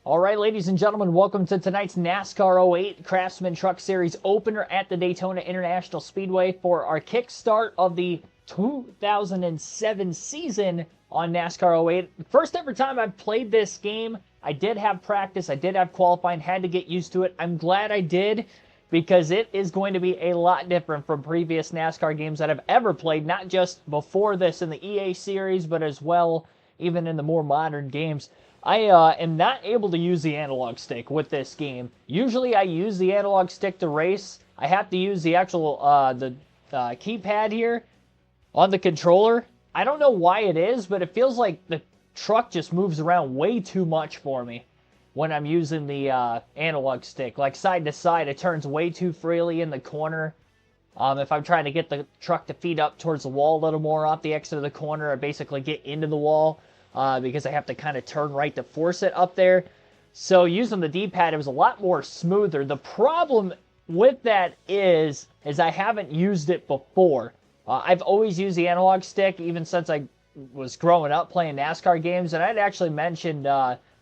All right, ladies and gentlemen, welcome to tonight's NASCAR '08 Craftsman Truck Series opener at the Daytona International Speedway for our kickstart of the 2007 season on NASCAR '08. First ever time I've played this game. I did have practice, I did have qualifying, had to get used to it. I'm glad I did because it is going to be a lot different from previous NASCAR games that I've ever played, not just before this in the EA series, but as well even in the more modern games. I am not able to use the analog stick with this game. Usually I use the analog stick to race. I have to use the actual keypad here on the controller. I don't know why it is, but it feels like the truck just moves around way too much for me when I'm using the analog stick. Like side to side, it turns way too freely in the corner. If I'm trying to get the truck to feed up towards the wall a little more off the exit of the corner, I basically get into the wall. Because I have to kind of turn right to force it up there. So using the D-pad, it was a lot more smoother. The problem with that is I haven't used it before. I've always used the analog stick, even since I was growing up playing NASCAR games, and I'd actually mentioned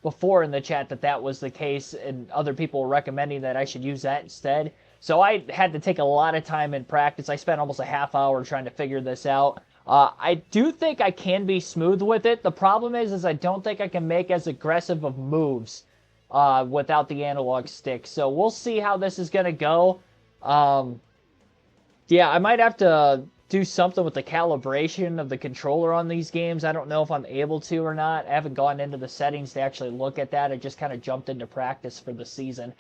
before in the chat that was the case, and other people were recommending that I should use that instead. So I had to take a lot of time in practice. I spent almost a half hour trying to figure this out. I do think I can be smooth with it. The problem is I don't think I can make as aggressive of moves without the analog stick. So we'll see how this is going to go. Yeah, I might have to do something with the calibration of the controller on these games. I don't know if I'm able to or not. I haven't gone into the settings to actually look at that. I just kind of jumped into practice for the season.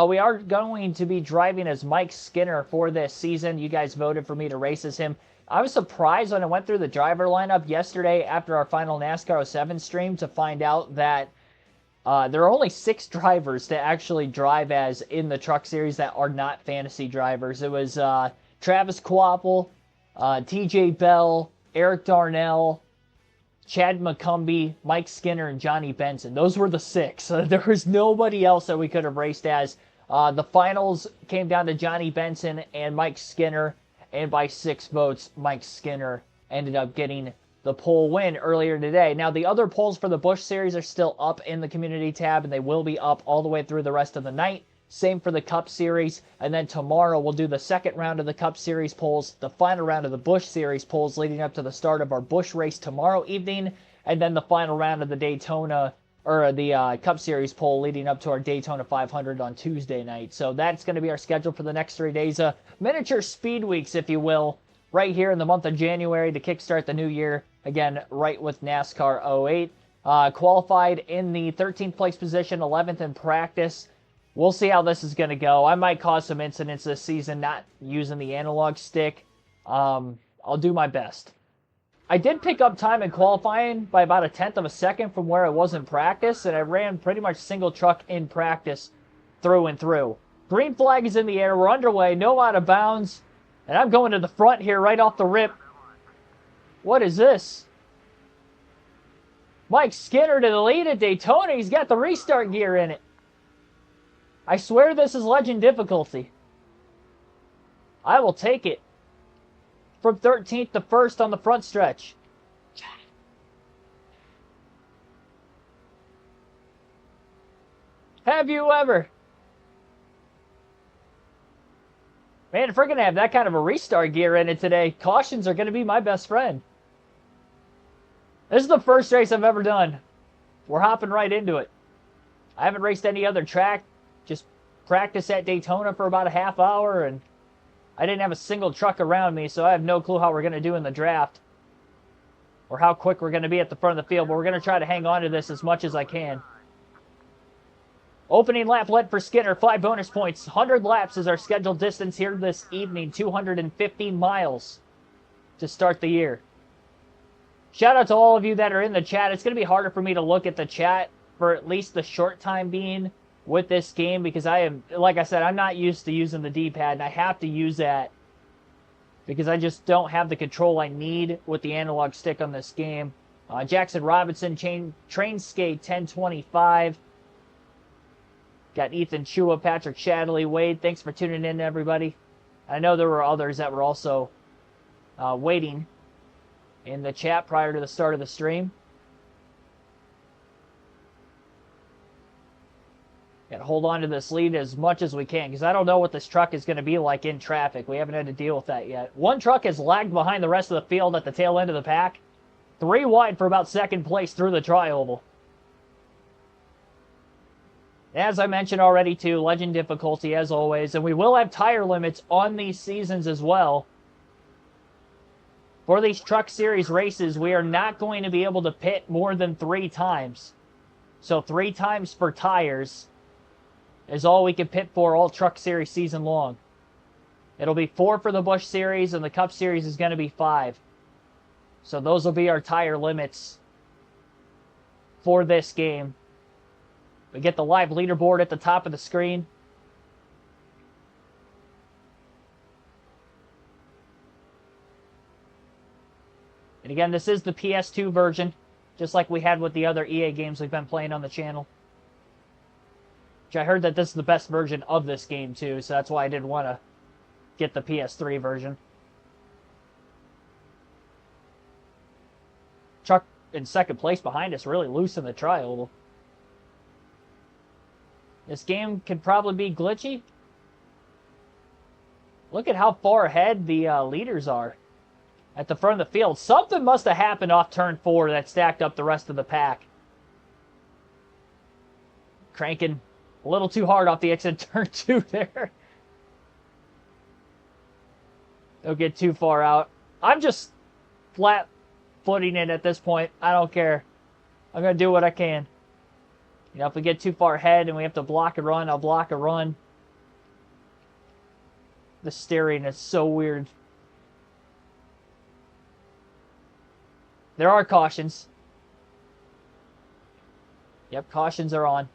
We are going to be driving as Mike Skinner for this season. You guys voted for me to race as him. I was surprised when I went through the driver lineup yesterday after our final NASCAR '07 stream to find out that there are only 6 drivers to actually drive as in the truck series that are not fantasy drivers. It was Travis Kvapil, TJ Bell, Eric Darnell, Chad McCumbee, Mike Skinner, and Johnny Benson. Those were the 6. There was nobody else that we could have raced as. The finals came down to Johnny Benson and Mike Skinner. And by 6 votes, Mike Skinner ended up getting the pole win earlier today. Now, the other polls for the Busch Series are still up in the community tab, and they will be up all the way through the rest of the night. Same for the Cup Series. And then tomorrow, we'll do the second round of the Cup Series polls, the final round of the Busch Series polls leading up to the start of our Busch race tomorrow evening, and then the final round of the Daytona or the Cup Series poll leading up to our Daytona 500 on Tuesday night. So that's going to be our schedule for the next 3 days. Miniature speed weeks, if you will, right here in the month of January to kickstart the new year. Again, right with NASCAR '08. Qualified in the 13th place position, 11th in practice. We'll see how this is going to go. I might cause some incidents this season not using the analog stick. I'll do my best. I did pick up time in qualifying by about 1/10 of a second from where I was in practice, and I ran pretty much single truck in practice through and through. Green flag is in the air. We're underway. No out of bounds. And I'm going to the front here right off the rip. What is this? Mike Skinner to the lead at Daytona. He's got the restart gear in it. I swear this is legend difficulty. I will take it. From 13th to 1st on the front stretch. Have you ever? Man, if we're going to have that kind of a restart gear in it today, cautions are going to be my best friend. This is the first race I've ever done. We're hopping right into it. I haven't raced any other track. Just practiced at Daytona for about a half hour, and I didn't have a single truck around me, so I have no clue how we're going to do in the draft or how quick we're going to be at the front of the field, but we're going to try to hang on to this as much as I can. Opening lap led for Skinner, 5 bonus points. 100 laps is our scheduled distance here this evening, 215 miles to start the year. Shout out to all of you that are in the chat. It's going to be harder for me to look at the chat for at least the short time being with this game because I am, like I said, I'm not used to using the D-pad, and I have to use that because I just don't have the control I need with the analog stick on this game. Jackson Robinson, Train Skate 1025. Got Ethan Chua, Patrick Shadley, Wade. Thanks for tuning in, everybody. I know there were others that were also waiting in the chat prior to the start of the stream. Got to hold on to this lead as much as we can, because I don't know what this truck is going to be like in traffic. We haven't had to deal with that yet. One truck has lagged behind the rest of the field at the tail end of the pack. 3 wide for about second place through the tri-oval. As I mentioned already, too, legend difficulty as always. And we will have tire limits on these seasons as well. For these Truck Series races, we are not going to be able to pit more than 3 times. So 3 times for tires is all we can pit for all Truck Series season long. It'll be 4 for the Busch Series, and the Cup Series is going to be 5. So those will be our tire limits for this game. We get the live leaderboard at the top of the screen. And again, this is the PS2 version, just like we had with the other EA games we've been playing on the channel. Which I heard that this is the best version of this game too, so that's why I didn't want to get the PS3 version. Truck in second place behind us, really loose in the tri-oval. This game could probably be glitchy. Look at how far ahead the leaders are at the front of the field. Something must have happened off turn 4 that stacked up the rest of the pack. Cranking a little too hard off the exit turn 2 there. Don't get too far out. I'm just flat footing it at this point. I don't care. I'm going to do what I can. You know, if we get too far ahead and we have to block a run, I'll block a run. The steering is so weird. There are cautions. Yep, cautions are on.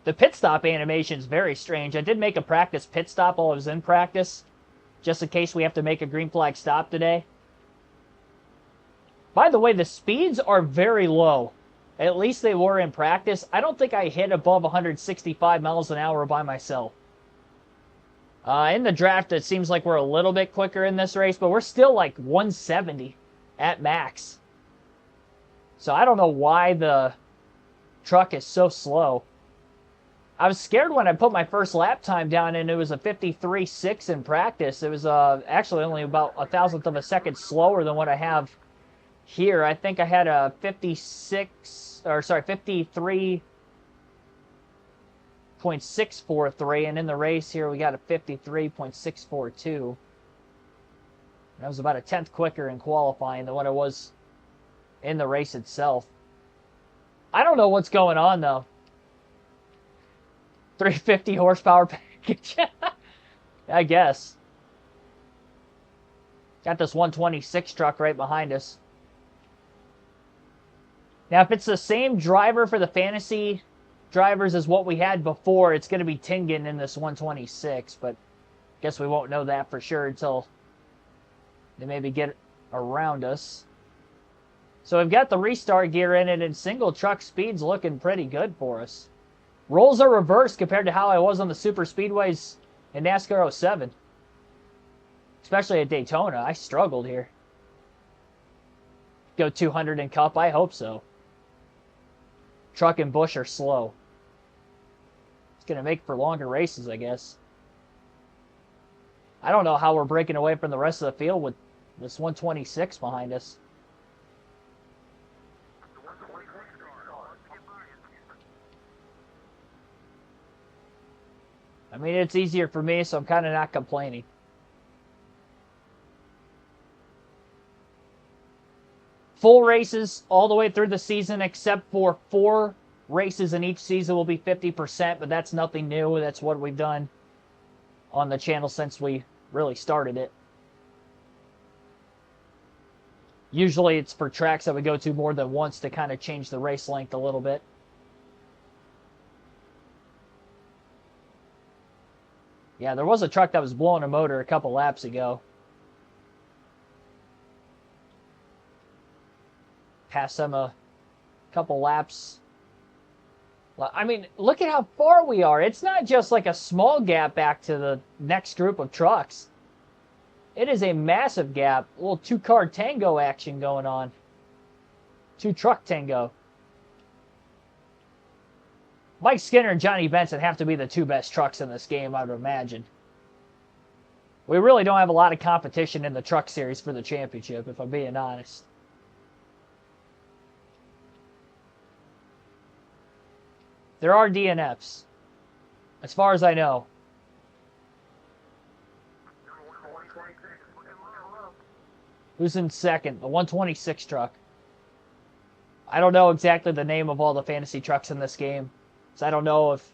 The pit stop animation is very strange. I did make a practice pit stop while I was in practice, just in case we have to make a green flag stop today. By the way, the speeds are very low. At least they were in practice. I don't think I hit above 165 miles an hour by myself. In the draft, it seems like we're a little bit quicker in this race, but we're still like 170 at max. So I don't know why the truck is so slow. I was scared when I put my first lap time down and it was a 53.6 in practice. It was actually only about a thousandth of a second slower than what I have here. I think I had a 53.643, and in the race here we got a 53.642. That was about a tenth quicker in qualifying than what it was in the race itself. I don't know what's going on though. 350 horsepower package. I guess. Got this 126 truck right behind us. Now, if it's the same driver for the fantasy drivers as what we had before, it's going to be Tingen in this 126, but I guess we won't know that for sure until they maybe get around us. So we've got the restart gear in it, and single truck speed's looking pretty good for us. Rolls are reversed compared to how I was on the super speedways in NASCAR 07. Especially at Daytona. I struggled here. Go 200 in Cup? I hope so. Truck and Busch are slow. It's going to make for longer races, I guess. I don't know how we're breaking away from the rest of the field with this 126 behind us. I mean, it's easier for me, so I'm kind of not complaining. Full races all the way through the season, except for 4 races in each season will be 50%, but that's nothing new. That's what we've done on the channel since we really started it. Usually it's for tracks that we go to more than once to kind of change the race length a little bit. Yeah, there was a truck that was blowing a motor a couple laps ago. Passed them a couple laps. I mean, look at how far we are. It's not just like a small gap back to the next group of trucks. It is a massive gap. A little two-car tango action going on. to Truck Tango. Mike Skinner and Johnny Benson have to be the two best trucks in this game, I would imagine. We really don't have a lot of competition in the Truck Series for the championship, if I'm being honest. There are DNFs, as far as I know. Who's in second? The 126 truck. I don't know exactly the name of all the fantasy trucks in this game. So I don't know if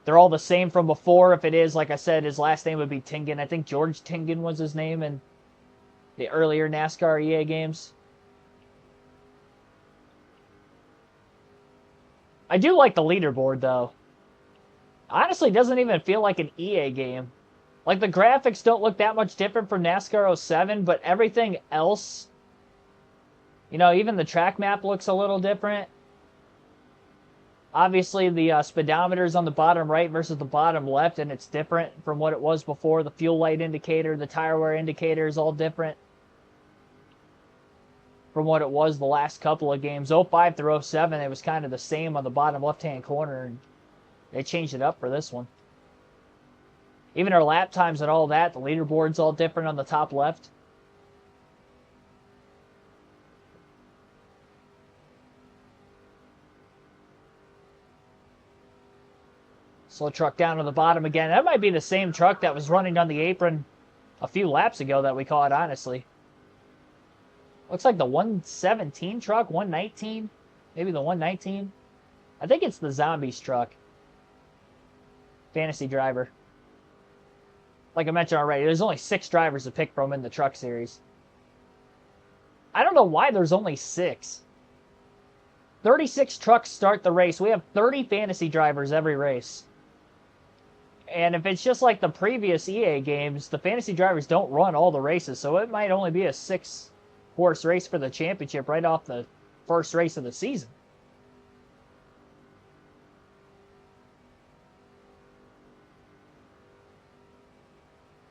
they're all the same from before. If it is, like I said, his last name would be Tingen. I think George Tingen was his name in the earlier NASCAR EA games. I do like the leaderboard, though. Honestly, it doesn't even feel like an EA game. Like, the graphics don't look that much different from NASCAR 07, but everything else, you know, even the track map looks a little different. Obviously, the speedometer is on the bottom right versus the bottom left, and it's different from what it was before. The fuel light indicator, the tire wear indicator is all different from what it was the last couple of games. 05 through 07, it was kind of the same on the bottom left-hand corner, and they changed it up for this one. Even our lap times and all that, the leaderboard's all different on the top left. Slow truck down to the bottom again. That might be the same truck that was running on the apron a few laps ago that we caught, honestly. Looks like the 117 truck, 119. Maybe the 119. I think it's the Zombies truck. Fantasy driver. Like I mentioned already, there's only 6 drivers to pick from in the Truck Series. I don't know why there's only 6. 36 trucks start the race. We have 30 fantasy drivers every race. And if it's just like the previous EA games, the fantasy drivers don't run all the races, so it might only be a 6-horse race for the championship right off the first race of the season.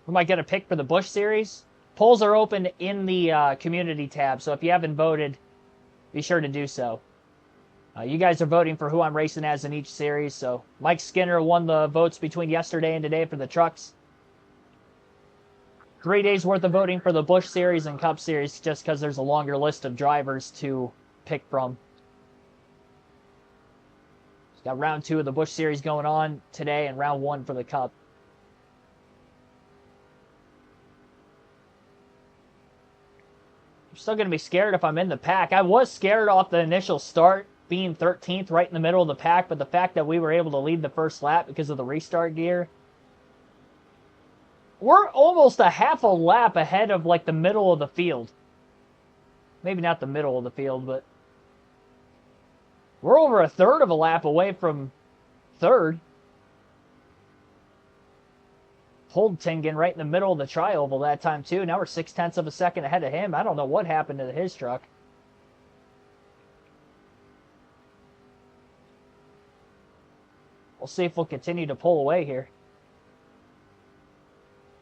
Who am I going to pick for the Busch Series? Polls are open in the community tab, so if you haven't voted, be sure to do so. You guys are voting for who I'm racing as in each series, so Mike Skinner won the votes between yesterday and today for the trucks. 3 days worth of voting for the Busch Series and Cup Series just because there's a longer list of drivers to pick from. Got round 2 of the Busch Series going on today and round 1 for the Cup. I'm still going to be scared if I'm in the pack. I was scared off the initial start, being 13th right in the middle of the pack, but the fact that we were able to lead the first lap because of the restart gear. We're almost a half a lap ahead of like the middle of the field. Maybe not the middle of the field, but we're over a third of a lap away from third. Pulled Tingen right in the middle of the tri-oval that time too. Now we're 0.6 of a second ahead of him. I don't know what happened to his truck. We'll see if we'll continue to pull away here.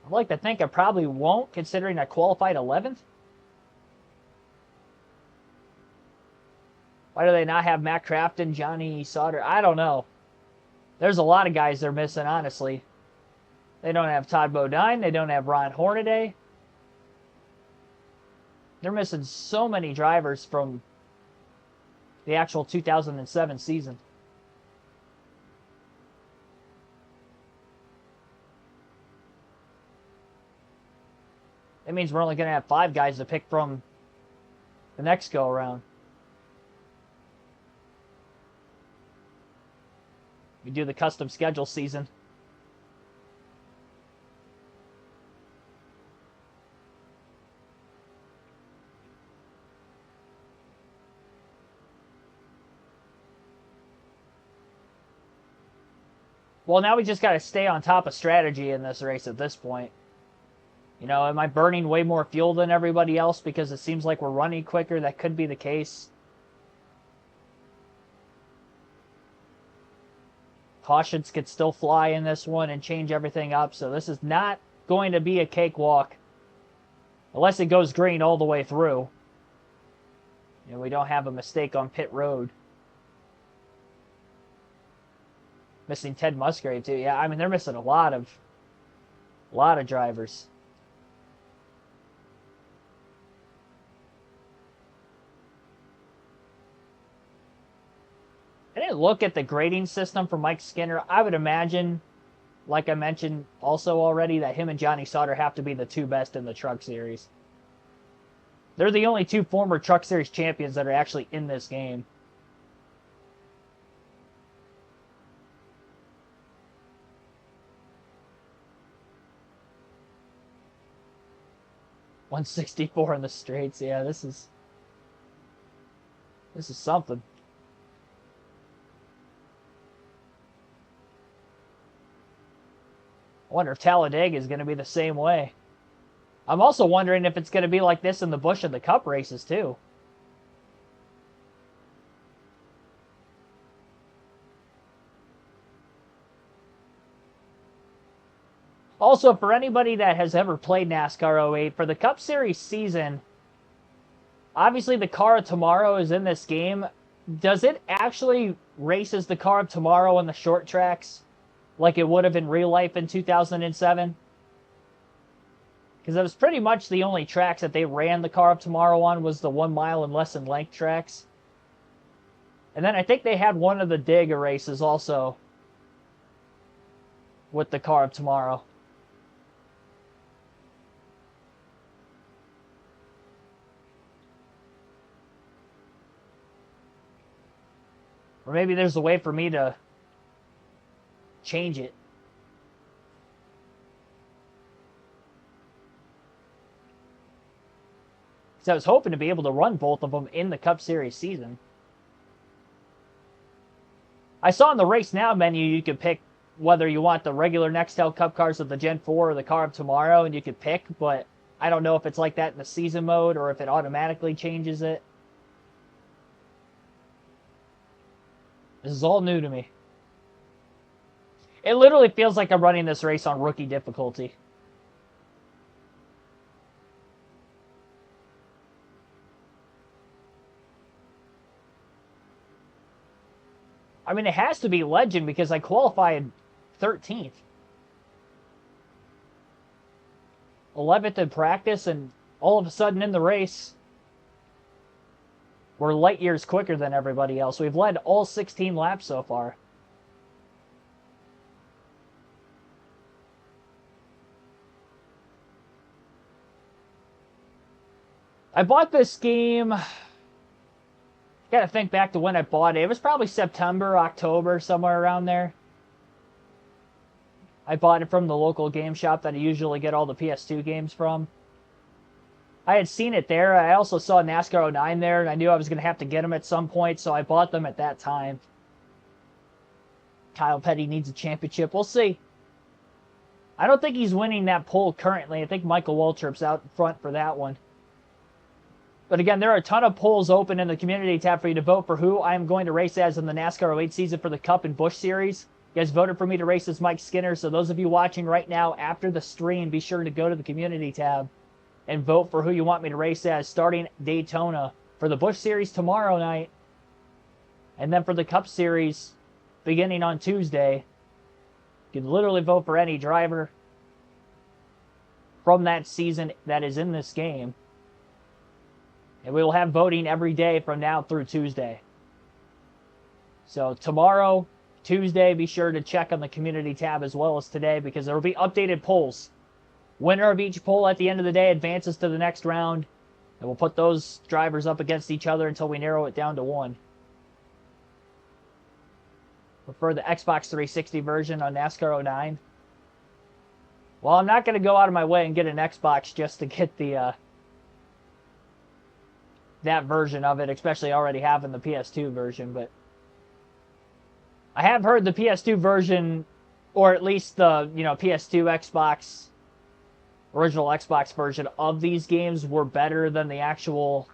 I'd like to think I probably won't, considering I qualified 11th. Why do they not have Matt Crafton, Johnny Sauter? I don't know. There's a lot of guys they're missing, honestly. They don't have Todd Bodine. They don't have Ron Hornaday. They're missing so many drivers from the actual 2007 season. That means we're only going to have 5 guys to pick from the next go-around. We do the custom schedule season. Well, now we just got to stay on top of strategy in this race at this point. You know, am I burning way more fuel than everybody else because it seems like we're running quicker? That could be the case. Cautions could still fly in this one and change everything up, so this is not going to be a cakewalk unless it goes green all the way through. And we don't have a mistake on pit road. Missing Ted Musgrave too. Yeah, I mean they're missing a lot of drivers. I didn't look at the grading system for Mike Skinner. I would imagine, like I mentioned also already, that him and Johnny Sauter have to be the two best in the Truck Series. They're the only two former Truck Series champions that are actually in this game. .164 in the straights. Yeah, this is something. I wonder if Talladega is going to be the same way. I'm also wondering if it's going to be like this in the Busch and the Cup races too. Also, for anybody that has ever played NASCAR 08, for the Cup Series season, obviously the car of tomorrow is in this game. Does it actually race as the car of tomorrow on the short tracks like it would have in real life in 2007? Because that was pretty much the only tracks that they ran the car of tomorrow on, was the 1 mile and less in length tracks. And then I think they had one of the Dega races also with the car of tomorrow. Or maybe there's a way for me to change it. Because I was hoping to be able to run both of them in the Cup Series season. I saw in the Race Now menu you could pick whether you want the regular Nextel Cup cars of the Gen 4 or the car of tomorrow, and you could pick, but I don't know if it's like that in the season mode or if it automatically changes it. This is all new to me. It literally feels like I'm running this race on rookie difficulty. I mean, it has to be legend because I qualified 13th. 11th in practice, and all of a sudden in the race, we're light years quicker than everybody else. We've led all 16 laps so far. I bought this game... Gotta think back to when I bought it. It was probably September, October, somewhere around there. I bought it from the local game shop that I usually get all the PS2 games from. I had seen it there. I also saw NASCAR 09 there, and I knew I was going to have to get them at some point, so I bought them at that time. Kyle Petty needs a championship. We'll see. I don't think he's winning that poll currently. I think Michael Waltrip's out in front for that one. But again, there are a ton of polls open in the community tab for you to vote for who I am going to race as in the NASCAR 08 season for the Cup and Busch Series. You guys voted for me to race as Mike Skinner, so those of you watching right now after the stream, be sure to go to the community tab and vote for who you want me to race as, starting Daytona for the Busch Series tomorrow night, and then for the Cup Series beginning on Tuesday. You can literally vote for any driver from that season that is in this game. And we will have voting every day from now through Tuesday. So tomorrow, Tuesday, be sure to check on the community tab as well as today, because there will be updated polls. Winner of each poll at the end of the day advances to the next round, and we'll put those drivers up against each other until we narrow it down to one. Prefer the Xbox 360 version on NASCAR 09? Well, I'm not going to go out of my way and get an Xbox just to get the that version of it, especially already having the PS2 version, but I have heard the PS2 version, or at least the, PS2 Xbox, original Xbox version of these games were better than the actual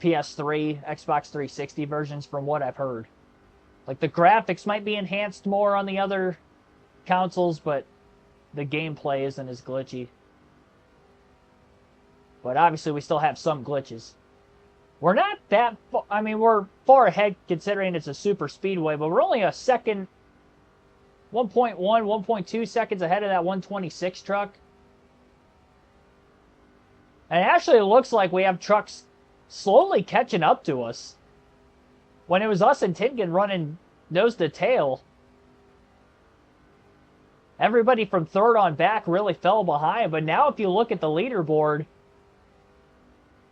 PS3, Xbox 360 versions from what I've heard. Like, the graphics might be enhanced more on the other consoles, but the gameplay isn't as glitchy. But obviously we still have some glitches. We're not that I mean, we're far ahead considering it's a super speedway, but we're only a second, 1.1, 1.2 seconds ahead of that 126 truck. And it actually looks like we have trucks slowly catching up to us. When it was us and Tinkin running nose to tail, everybody from third on back really fell behind. But now if you look at the leaderboard,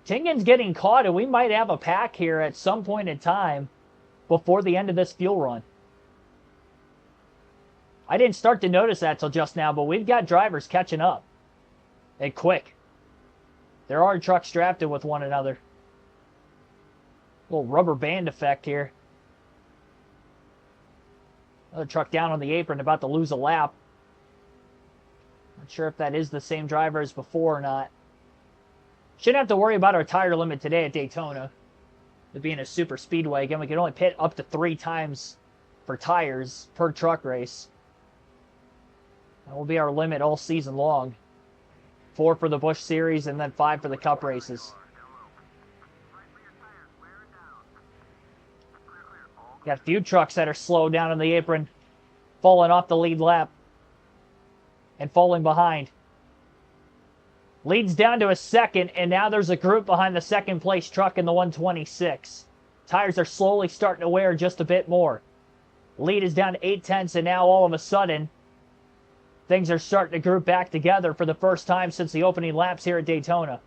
Tinkin's getting caught, and we might have a pack here at some point in time before the end of this fuel run. I didn't start to notice that till just now, but we've got drivers catching up. And quick. There are trucks drafted with one another. Little rubber band effect here. Another truck down on the apron, about to lose a lap. Not sure if that is the same driver as before or not. Shouldn't have to worry about our tire limit today at Daytona. It being a super speedway. Again, we can only pit up to 3 times for tires per truck race. That will be our limit all season long. 4 for the Busch Series and then 5 for the Cup races. Got a few trucks that are slowed down on the apron, falling off the lead lap and falling behind. Leads down to a second, and now there's a group behind the second place truck in the 126. Tires are slowly starting to wear just a bit more. Lead is down to 8/10, and now all of a sudden, things are starting to group back together for the first time since the opening laps here at Daytona.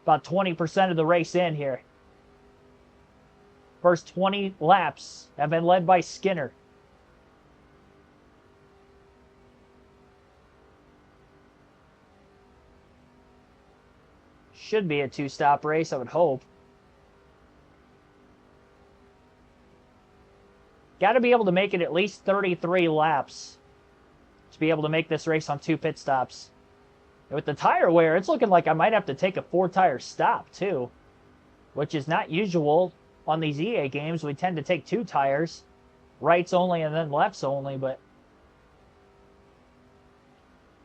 About 20% of the race in here. First 20 laps have been led by Skinner. Should be a 2-stop race, I would hope. Got to be able to make it at least 33 laps to be able to make this race on 2 pit stops. And with the tire wear, it's looking like I might have to take a 4-tire stop too, which is not usual on these EA games. We tend to take 2 tires, rights only and then lefts only, but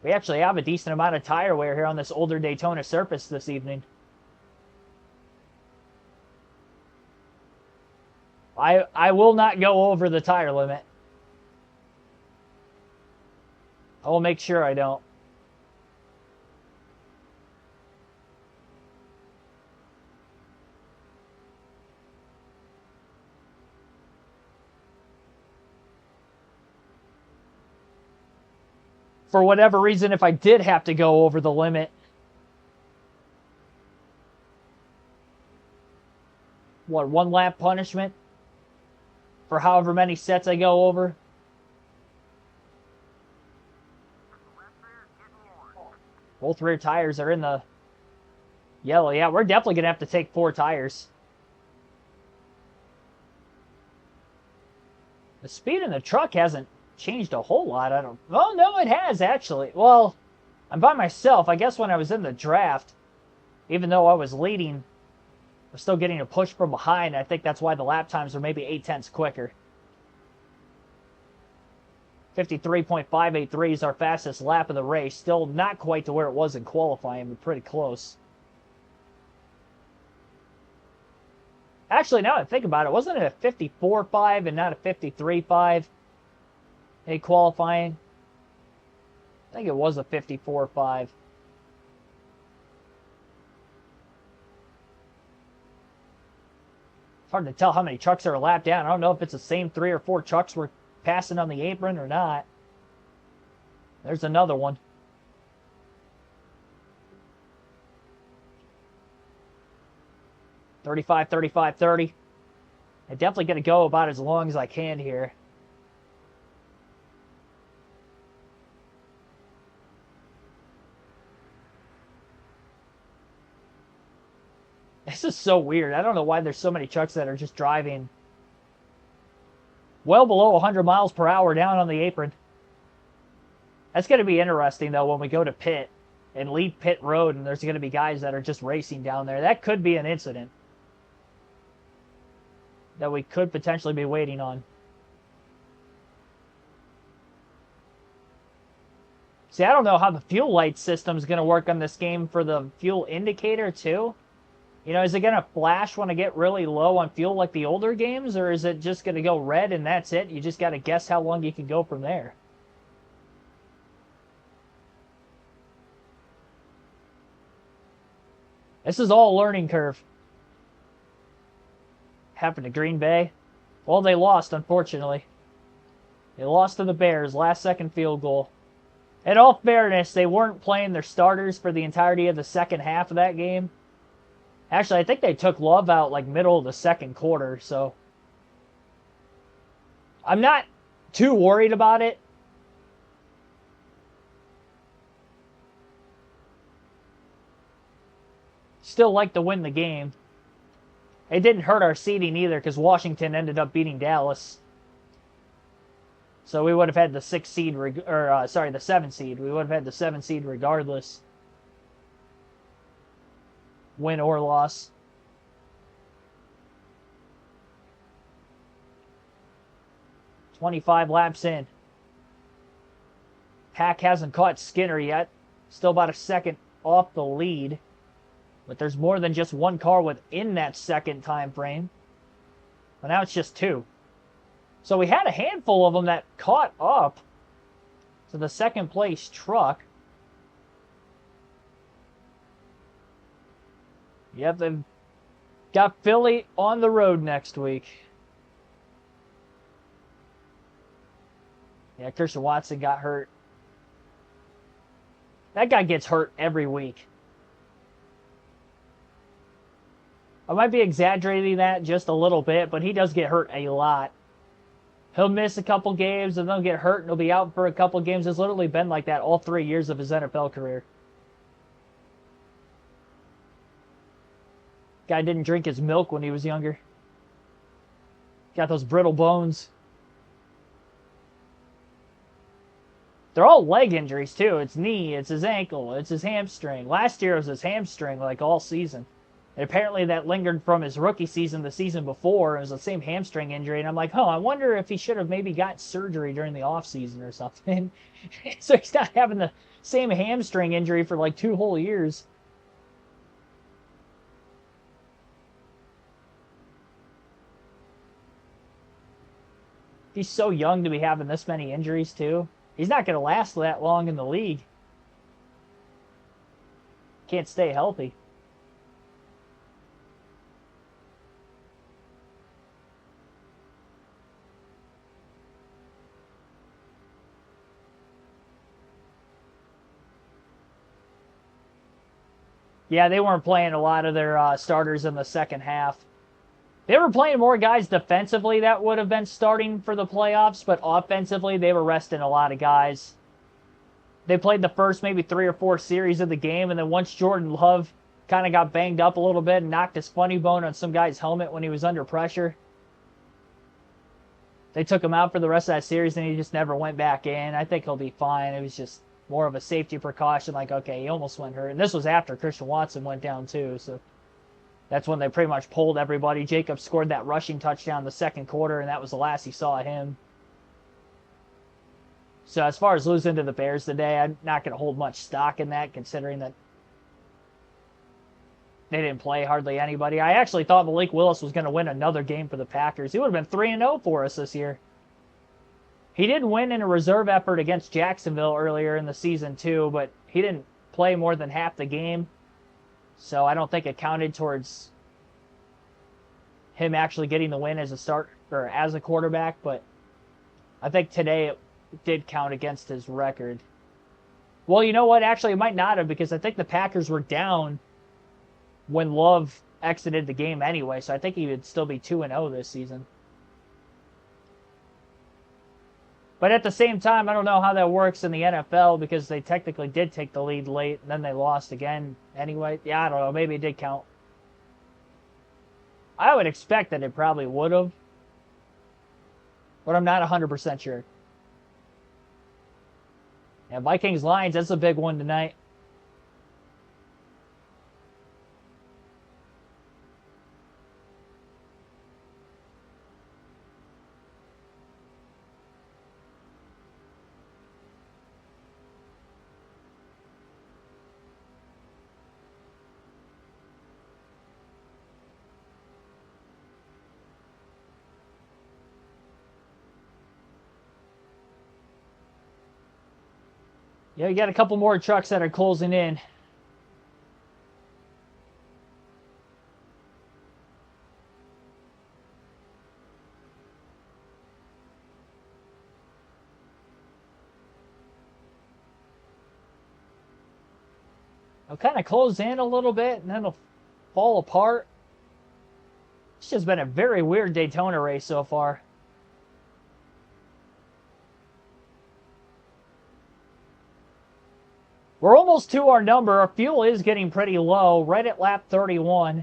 we actually have a decent amount of tire wear here on this older Daytona surface this evening. I will not go over the tire limit. I will make sure I don't. For whatever reason, if I did have to go over the limit, what, 1 lap punishment for however many sets I go over? Both rear tires are in the yellow. Yeah, we're definitely going to have to take 4 tires. The speed in the truck hasn't changed a whole lot. Oh, no, it has, actually. Well, I'm by myself. I guess when I was in the draft, even though I was leading, we're still getting a push from behind. I think that's why the lap times are maybe 8/10 quicker. 53.583 is our fastest lap of the race. Still not quite to where it was in qualifying, but pretty close. Actually, now that I think about it, wasn't it a 54.5 and not a 53.5 in qualifying? I think it was a 54.5. It's hard to tell how many trucks are a lap down. I don't know if it's the same 3 or 4 trucks we're passing on the apron or not. There's another one. .35, 35, 30. I'm definitely going to go about as long as I can here. This is so weird. I don't know why there's so many trucks that are just driving well below 100 miles per hour down on the apron. That's going to be interesting, though, when we go to pit and leave pit road and there's going to be guys that are just racing down there. That could be an incident that we could potentially be waiting on. See, I don't know how the fuel light system is going to work on this game for the fuel indicator, too. Is it going to flash when I get really low on fuel like the older games, or is it just going to go red and that's it? You just got to guess how long you can go from there. This is all a learning curve. Happened to Green Bay. Well, they lost, unfortunately. They lost to the Bears, last-second field goal. In all fairness, they weren't playing their starters for the entirety of the second half of that game. Actually, I think they took Love out like middle of the second quarter, so I'm not too worried about it. Still like to win the game. It didn't hurt our seeding either because Washington ended up beating Dallas. So we would have had the 6th seed, the 7th seed. We would have had the 7th seed regardless. Win or loss. "25 laps in. Pack hasn't caught Skinner yet. Still about a second off the lead. But there's more than just one car within that second time frame. But now it's just 2. So we had a handful of them that caught up to the second place truck. Yep, they've got Philly on the road next week. Yeah, Christian Watson got hurt. That guy gets hurt every week. I might be exaggerating that just a little bit, but he does get hurt a lot. He'll miss a couple games, and they'll get hurt, and he'll be out for a couple games. It's literally been like that all 3 years of his NFL career. Guy didn't drink his milk when he was younger. Got those brittle bones. They're all leg injuries, too. It's knee, it's his ankle, it's his hamstring. Last year it was his hamstring, like all season. And apparently that lingered from his rookie season, the season before. It was the same hamstring injury. And I'm like, I wonder if he should have maybe got surgery during the offseason or something. So he's not having the same hamstring injury for like 2 whole years. He's so young to be having this many injuries, too. He's not going to last that long in the league. Can't stay healthy. Yeah, they weren't playing a lot of their starters in the second half. They were playing more guys defensively that would have been starting for the playoffs, but offensively, they were resting a lot of guys. They played the first maybe 3 or 4 series of the game, and then once Jordan Love kind of got banged up a little bit and knocked his funny bone on some guy's helmet when he was under pressure, they took him out for the rest of that series, and he just never went back in. I think he'll be fine. It was just more of a safety precaution, like, okay, he almost went hurt. And this was after Christian Watson went down, too, so that's when they pretty much pulled everybody. Jacobs scored that rushing touchdown in the second quarter, and that was the last he saw of him. So as far as losing to the Bears today, I'm not going to hold much stock in that, considering that they didn't play hardly anybody. I actually thought Malik Willis was going to win another game for the Packers. He would have been 3-0 for us this year. He did win in a reserve effort against Jacksonville earlier in the season, too, but he didn't play more than half the game. So I don't think it counted towards him actually getting the win as a start or as a quarterback, but I think today it did count against his record. Well, you know what? Actually, it might not have, because I think the Packers were down when Love exited the game anyway, so I think he would still be 2-0 this season. But at the same time, I don't know how that works in the NFL, because they technically did take the lead late, and then they lost again anyway. Yeah, I don't know. Maybe it did count. I would expect that it probably would have, but I'm not 100% sure. Yeah, Vikings-Lions, that's a big one tonight. Yeah, you got a couple more trucks that are closing in. It'll kind of close in a little bit, and then it'll fall apart. It's just been a very weird Daytona race so far. We're almost to our number. Our fuel is getting pretty low, right at lap 31.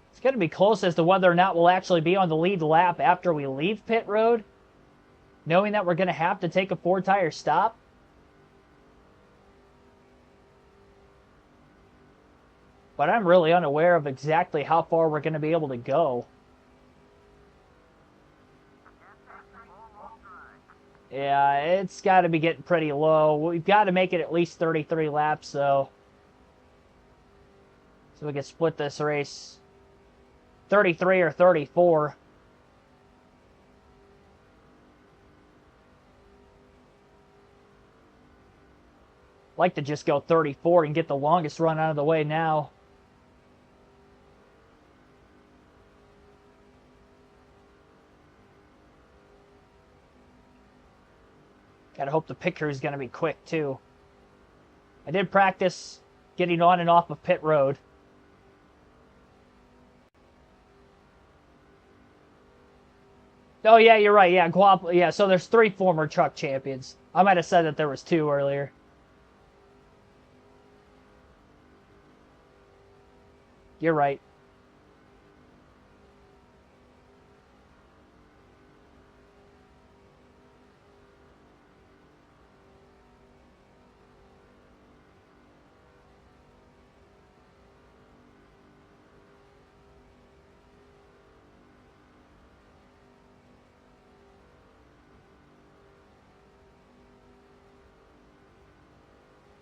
It's going to be close as to whether or not we'll actually be on the lead lap after we leave pit road, knowing that we're going to have to take a 4-tire stop. But I'm really unaware of exactly how far we're going to be able to go. Yeah, it's got to be getting pretty low. We've got to make it at least 33 laps, though. So we can split this race. 33 or 34. Like to just go 34 and get the longest run out of the way now. Gotta hope the pit crew is going to be quick, too. I did practice getting on and off of pit road. Oh, yeah, you're right. Yeah, yeah, so there's 3 former truck champions. I might have said that there was 2 earlier. You're right.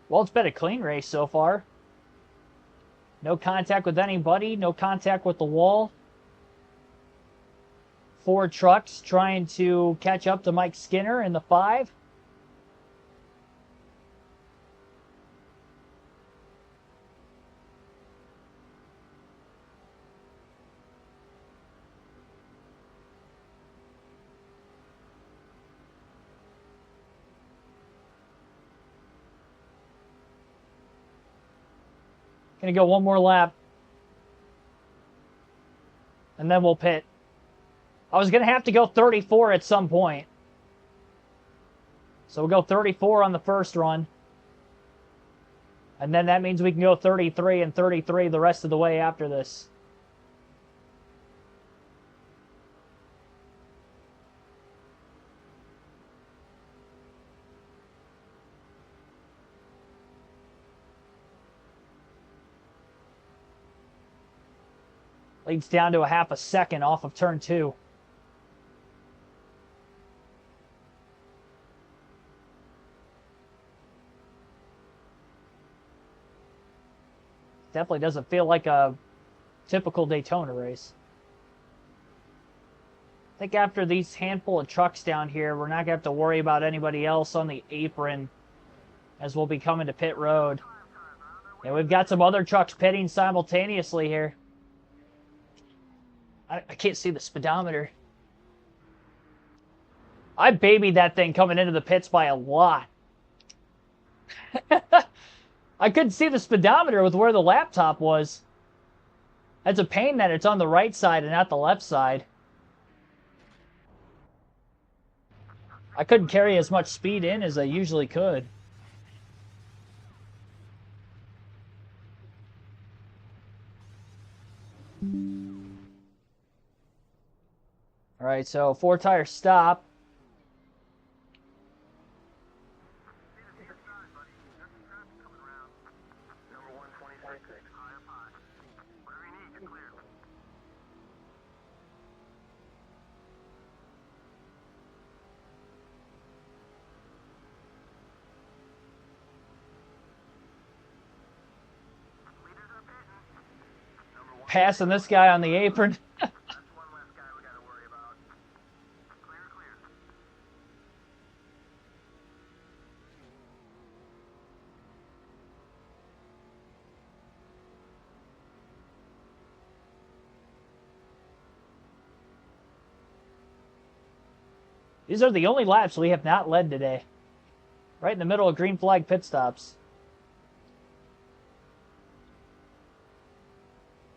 Well, it's been a clean race so far. No contact with anybody, no contact with the wall. 4 trucks trying to catch up to Mike Skinner in the 5. Gonna go one more lap. And then we'll pit. I was gonna have to go 34 at some point. So we'll go 34 on the first run. And then that means we can go 33 and 33 the rest of the way after this. Leads down to a half a second off of turn 2. Definitely doesn't feel like a typical Daytona race. I think after these handful of trucks down here, we're not going to have to worry about anybody else on the apron as we'll be coming to pit road. And we've got some other trucks pitting simultaneously here. I can't see the speedometer. I babied that thing coming into the pits by a lot. I couldn't see the speedometer with where the laptop was. It's a pain that it's on the right side and not the left side. I couldn't carry as much speed in as I usually could. All right, so 4-tire stop. passing this guy on the apron. That's one less guy we gotta worry about. Clear, clear. These are the only laps we have not led today. Right in the middle of green flag pit stops.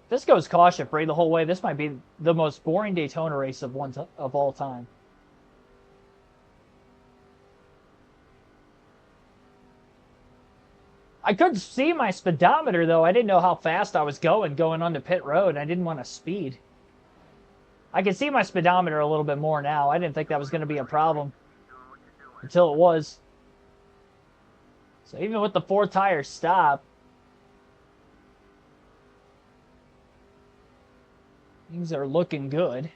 If this goes caution free the whole way, this might be the most boring Daytona race of all time. I could see my speedometer, though. I didn't know how fast I was going onto pit road. I didn't want to speed. I can see my speedometer a little bit more now. I didn't think that was going to be a problem until it was. So even with the 4-tire stop, things are looking good.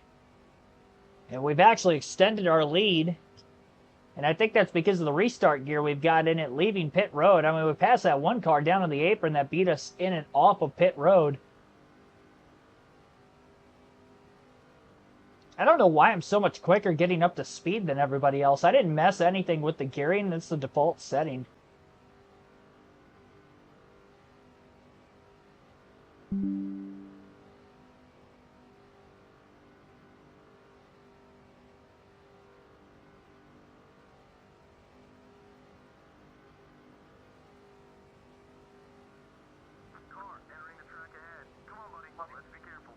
And we've actually extended our lead. And I think that's because of the restart gear we've got in it leaving pit road. I mean, we passed that one car down on the apron that beat us in and off of pit road. I don't know why I'm so much quicker getting up to speed than everybody else. I didn't mess anything with the gearing. That's the default setting. Car entering the track ahead. Come on, buddy. Let's be careful.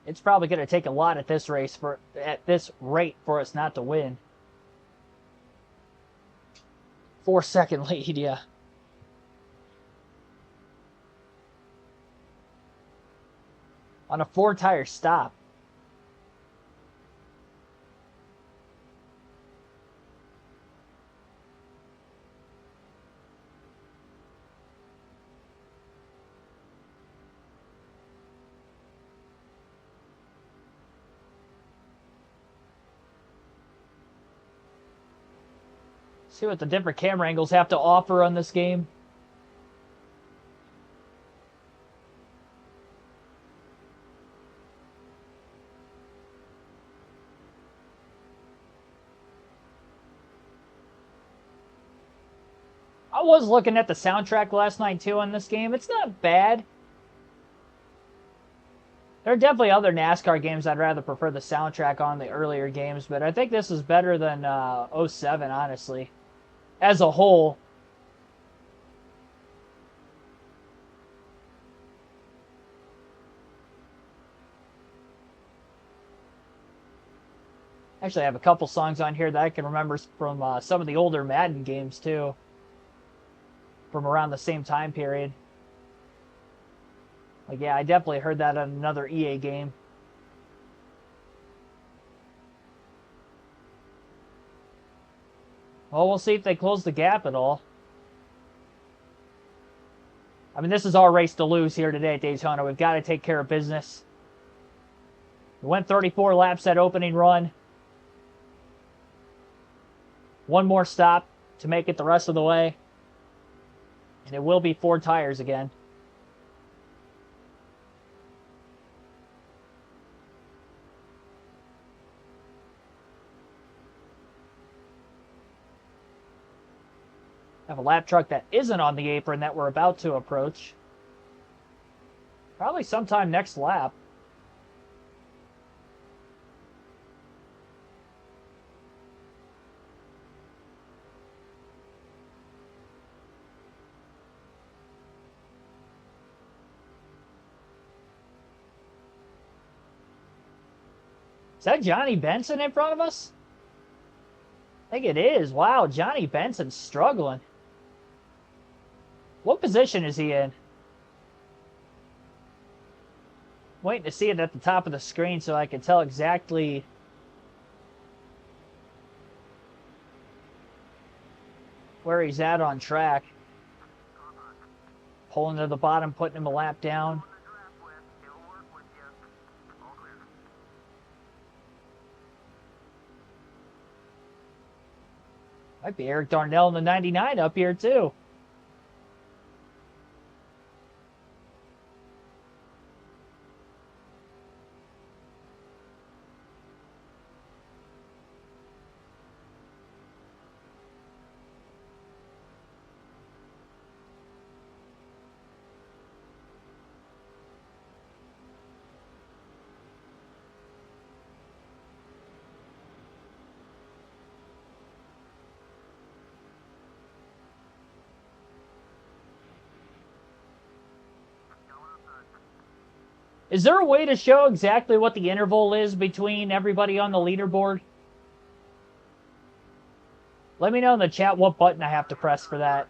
It's probably going to take a lot at this rate for us not to win. 4-second lead, yeah. On a 4-tire stop. See what the different camera angles have to offer on this game. I was looking at the soundtrack last night too on this game. It's not bad. There are definitely other NASCAR games I'd rather prefer the soundtrack on the earlier games, but I think this is better than 07, honestly. As a whole. Actually, I have a couple songs on here that I can remember from some of the older Madden games, too. From around the same time period. Like, yeah, I definitely heard that on another EA game. Well, we'll see if they close the gap at all. I mean, this is our race to lose here today at Daytona. We've got to take care of business. We went 34 laps that opening run. One more stop to make it the rest of the way. And it will be 4 tires again. Have a lap truck that isn't on the apron that we're about to approach. Probably sometime next lap. Is that Johnny Benson in front of us? I think it is. Wow, Johnny Benson's struggling. What position is he in? Waiting to see it at the top of the screen so I can tell exactly where he's at on track. Pulling to the bottom, putting him a lap down. Might be Eric Darnell in the 99 up here too. Is there a way to show exactly what the interval is between everybody on the leaderboard? Let me know in the chat what button I have to press for that.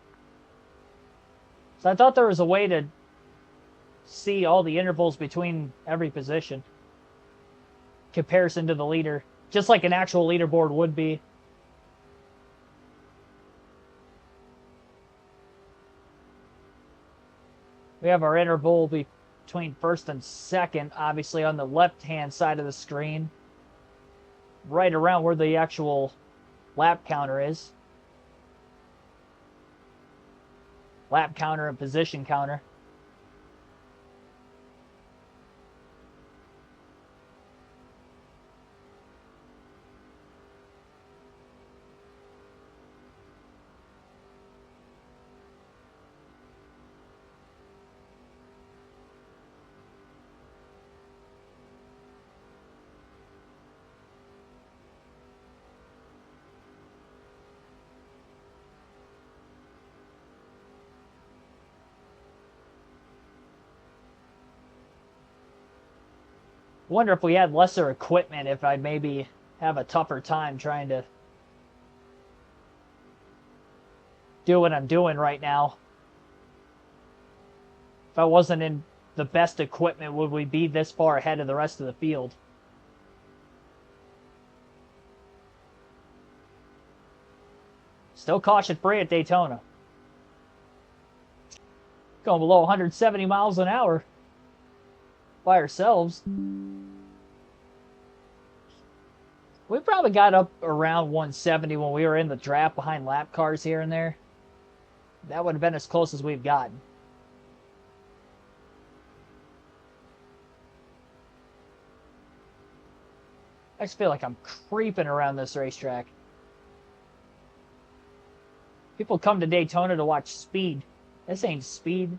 So I thought there was a way to see all the intervals between every position. Comparison to the leader. Just like an actual leaderboard would be. We have our interval between first and second, obviously on the left-hand side of the screen. Right around where the actual lap counter is. Lap counter and position counter. Wonder if we had lesser equipment, if I'd maybe have a tougher time trying to do what I'm doing right now. If I wasn't in the best equipment, would we be this far ahead of the rest of the field? Still caution free at Daytona. Going below 170 miles an hour by ourselves. We probably got up around 170 when we were in the draft behind lap cars here and there. That would have been as close as we've gotten. I just feel like I'm creeping around this racetrack. People come to Daytona to watch speed. This ain't speed.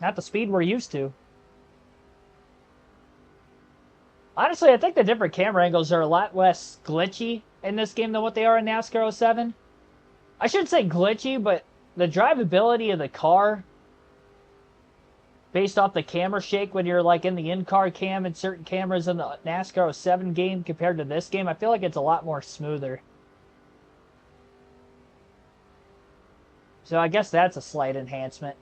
Not the speed we're used to. Honestly, I think the different camera angles are a lot less glitchy in this game than what they are in NASCAR 07. I shouldn't say glitchy, but the drivability of the car, based off the camera shake when you're like in the in-car cam and certain cameras in the NASCAR 07 game compared to this game, I feel like it's a lot more smoother. So I guess that's a slight enhancement.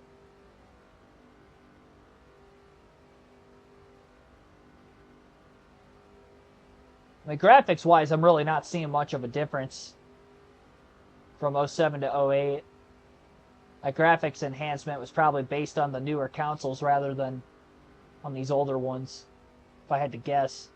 I mean, graphics-wise, I'm really not seeing much of a difference from 07 to 08. My graphics enhancement was probably based on the newer consoles rather than on these older ones, if I had to guess.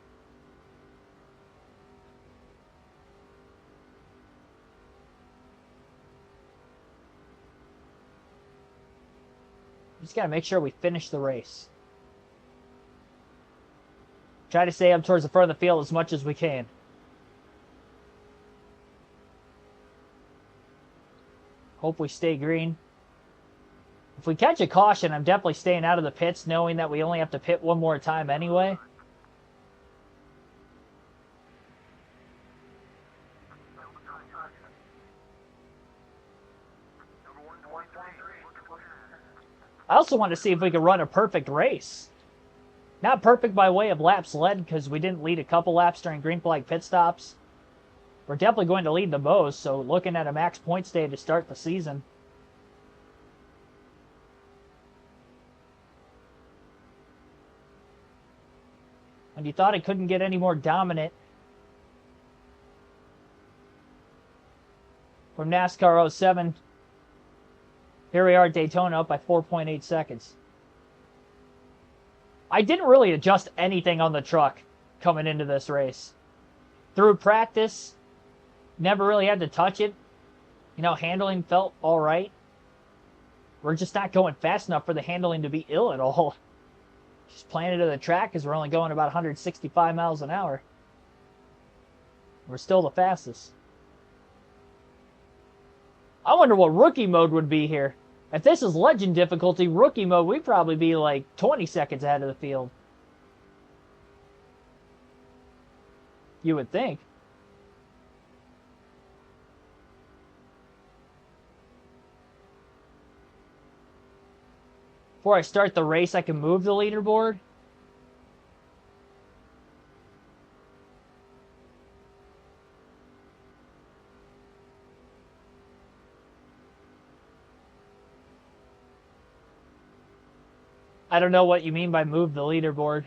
Just gotta make sure we finish the race. Try to stay up towards the front of the field as much as we can. Hope we stay green. If we catch a caution, I'm definitely staying out of the pits, knowing that we only have to pit one more time anyway. I also want to see if we can run a perfect race. Not perfect by way of laps led, because we didn't lead a couple laps during green flag pit stops. We're definitely going to lead the most, so looking at a max points day to start the season. And you thought it couldn't get any more dominant from NASCAR 07. Here we are at Daytona up by 4.8 seconds. I didn't really adjust anything on the truck coming into this race. Through practice, never really had to touch it. You know, handling felt all right. We're just not going fast enough for the handling to be ill at all. Just playing it to the track because we're only going about 165 miles an hour. We're still the fastest. I wonder what rookie mode would be here. If this is legend difficulty, rookie mode, we'd probably be like 20 seconds ahead of the field. You would think. Before I start the race, I can move the leaderboard. I don't know what you mean by move the leaderboard.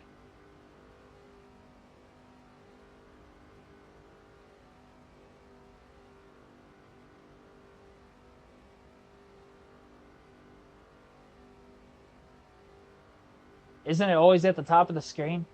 Isn't it always at the top of the screen?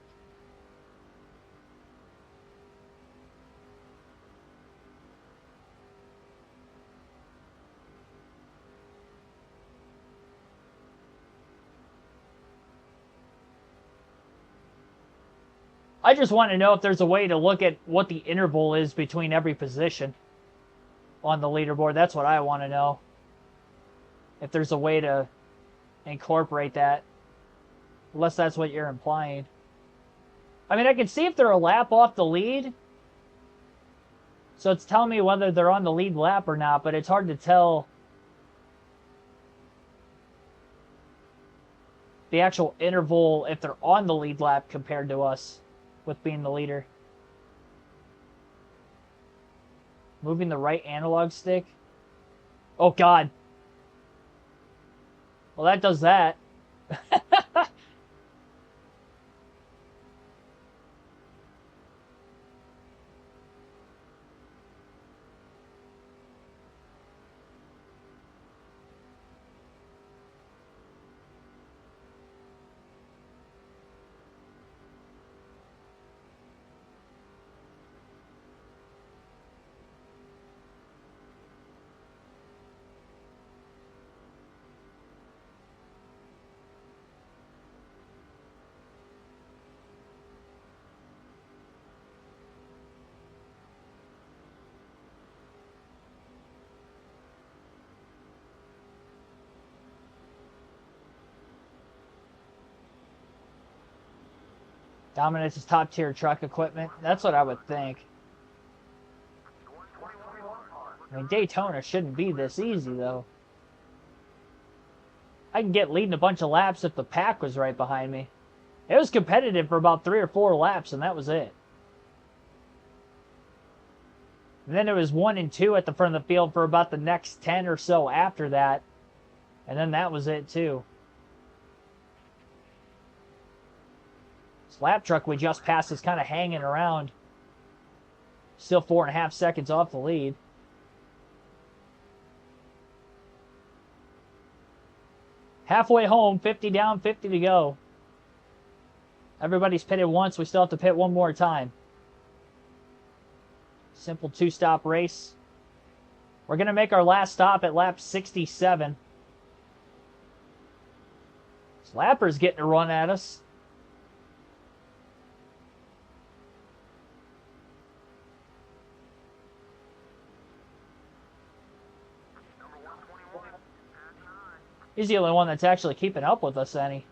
I just want to know if there's a way to look at what the interval is between every position on the leaderboard. That's what I want to know. If there's a way to incorporate that. Unless that's what you're implying. I mean, I can see if they're a lap off the lead. So it's telling me whether they're on the lead lap or not, but it's hard to tell the actual interval if they're on the lead lap compared to us with being the leader. Moving the right analog stick. Oh, God. Well, that does that. Dominance is top-tier truck equipment. That's what I would think. I mean, Daytona shouldn't be this easy, though. I can get leading a bunch of laps if the pack was right behind me. It was competitive for about 3 or 4 laps, and that was it. And then it was 1 and 2 at the front of the field for about the next 10 or so after that. And then that was it, too. Lap truck we just passed is kind of hanging around. Still 4.5 seconds off the lead. Halfway home, 50 down, 50 to go. Everybody's pitted once. We still have to pit one more time. Simple 2-stop race. We're going to make our last stop at lap 67. This lapper's getting a run at us. He's the only one that's actually keeping up with us any.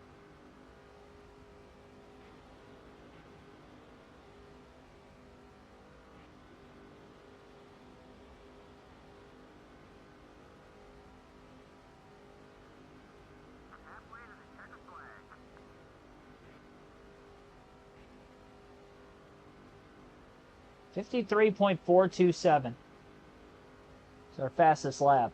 .427. It's our fastest lap.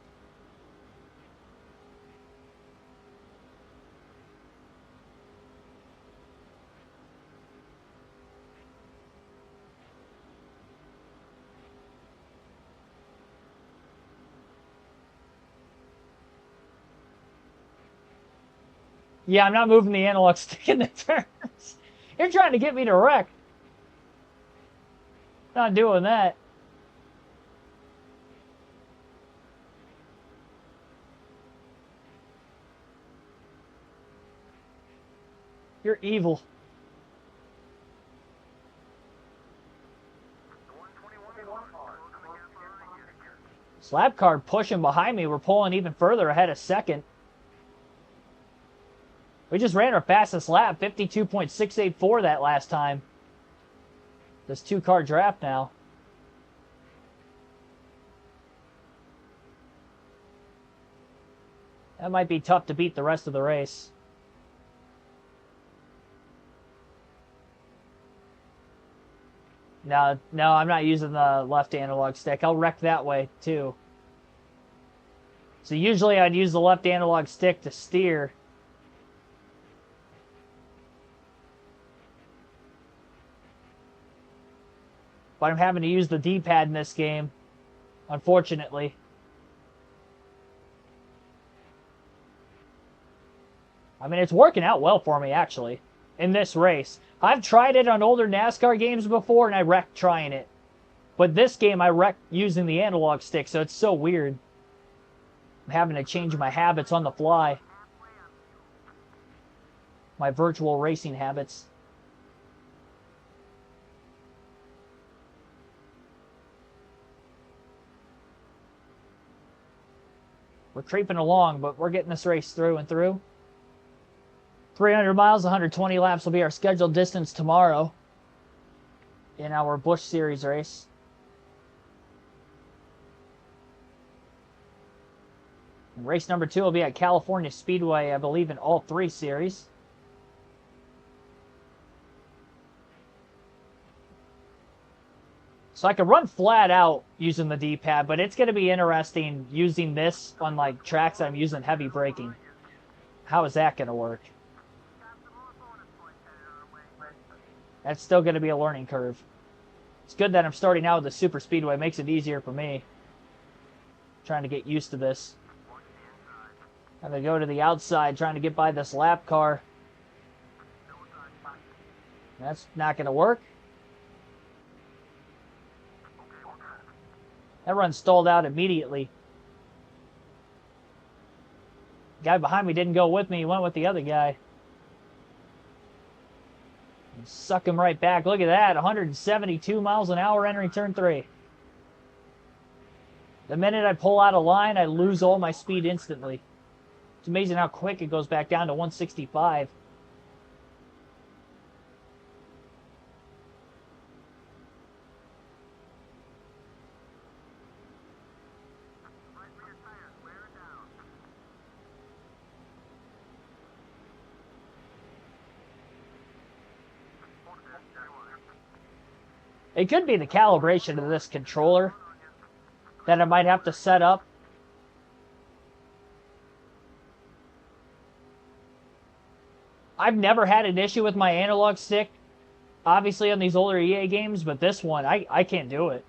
Yeah, I'm not moving the analog stick in the turns. You're trying to get me to wreck. Not doing that. You're evil. Slap card pushing behind me. We're pulling even further ahead of second. We just ran our fastest lap, 52.684 that last time. This 2-car draft now. That might be tough to beat the rest of the race. No, no, I'm not using the left analog stick. I'll wreck that way, too. So usually I'd use the left analog stick to steer. But I'm having to use the D-pad in this game, unfortunately. I mean, it's working out well for me, actually, in this race. I've tried it on older NASCAR games before, and I wrecked trying it. But this game, I wrecked using the analog stick, so it's so weird. I'm having to change my habits on the fly. My virtual racing habits. We're creeping along, but we're getting this race through and through. 300 miles, 120 laps will be our scheduled distance tomorrow in our Busch Series race. And race number 2 will be at California Speedway, I believe, in all 3 series. So I could run flat out using the D-pad, but it's going to be interesting using this on like tracks I'm using heavy braking. How is that going to work? That's still going to be a learning curve. It's good that I'm starting out with the super speedway. It makes it easier for me. Trying to get used to this. I'm going to go to the outside trying to get by this lap car. That's not going to work. That run stalled out immediately. The guy behind me didn't go with me. He went with the other guy. Suck him right back. Look at that. 172 miles an hour entering turn 3. The minute I pull out of line, I lose all my speed instantly. It's amazing how quick it goes back down to 165. It could be the calibration of this controller that I might have to set up. I've never had an issue with my analog stick, obviously on these older EA games, but this one, I can't do it.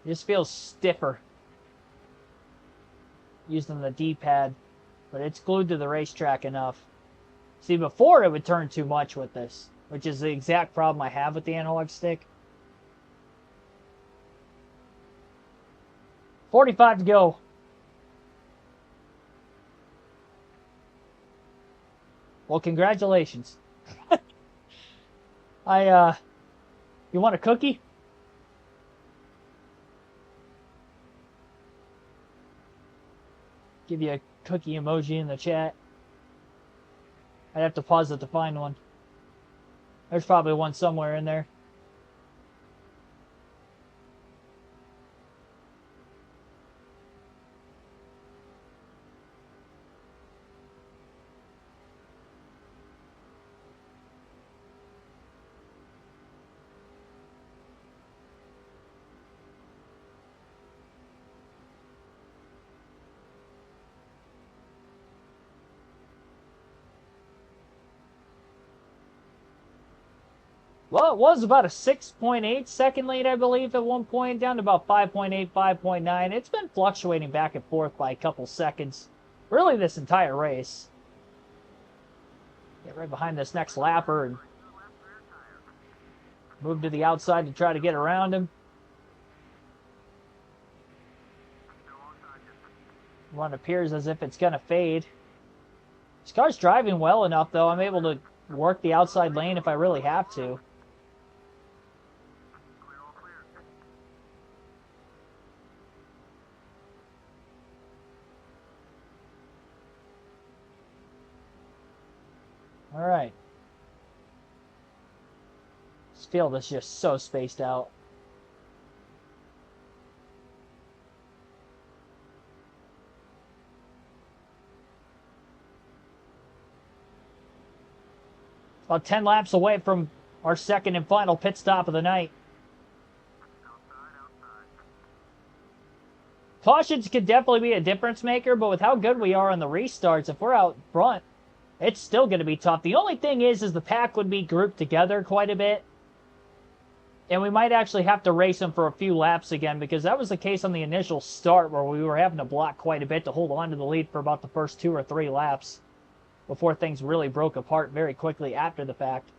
It just feels stiffer using the D-pad, but it's glued to the racetrack enough. See, before it would turn too much with this, which is the exact problem I have with the analog stick. 45 to go. Well, congratulations. You want a cookie? Give you a cookie emoji in the chat. I'd have to pause it to find one. There's probably one somewhere in there. Well, it was about a 6.8 second lead, I believe, at one point, down to about 5.8, 5.9. It's been fluctuating back and forth by a couple seconds, really this entire race. Get right behind this next lapper and move to the outside to try to get around him. Run appears as if it's going to fade. This car's driving well enough, though. I'm able to work the outside lane if I really have to. All right. This field is just so spaced out. About 10 laps away from our second and final pit stop of the night. Cautions could definitely be a difference maker, but with how good we are on the restarts, if we're out front, it's still going to be tough. The only thing is the pack would be grouped together quite a bit. And we might actually have to race them for a few laps again, because that was the case on the initial start where we were having to block quite a bit to hold on to the lead for about the first 2 or 3 laps before things really broke apart very quickly after the fact.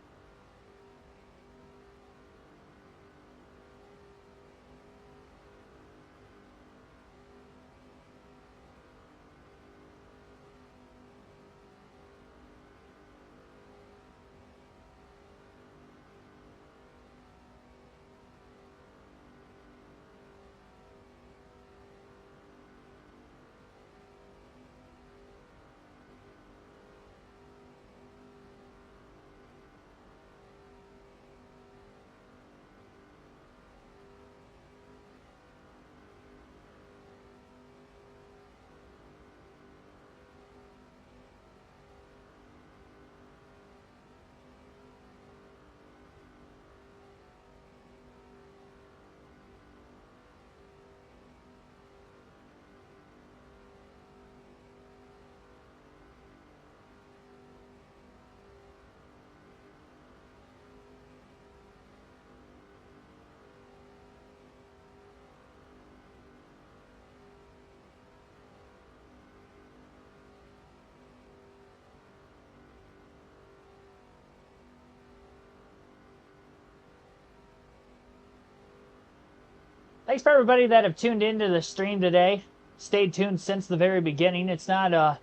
Thanks for everybody that have tuned into the stream today. Stayed tuned since the very beginning. It's not a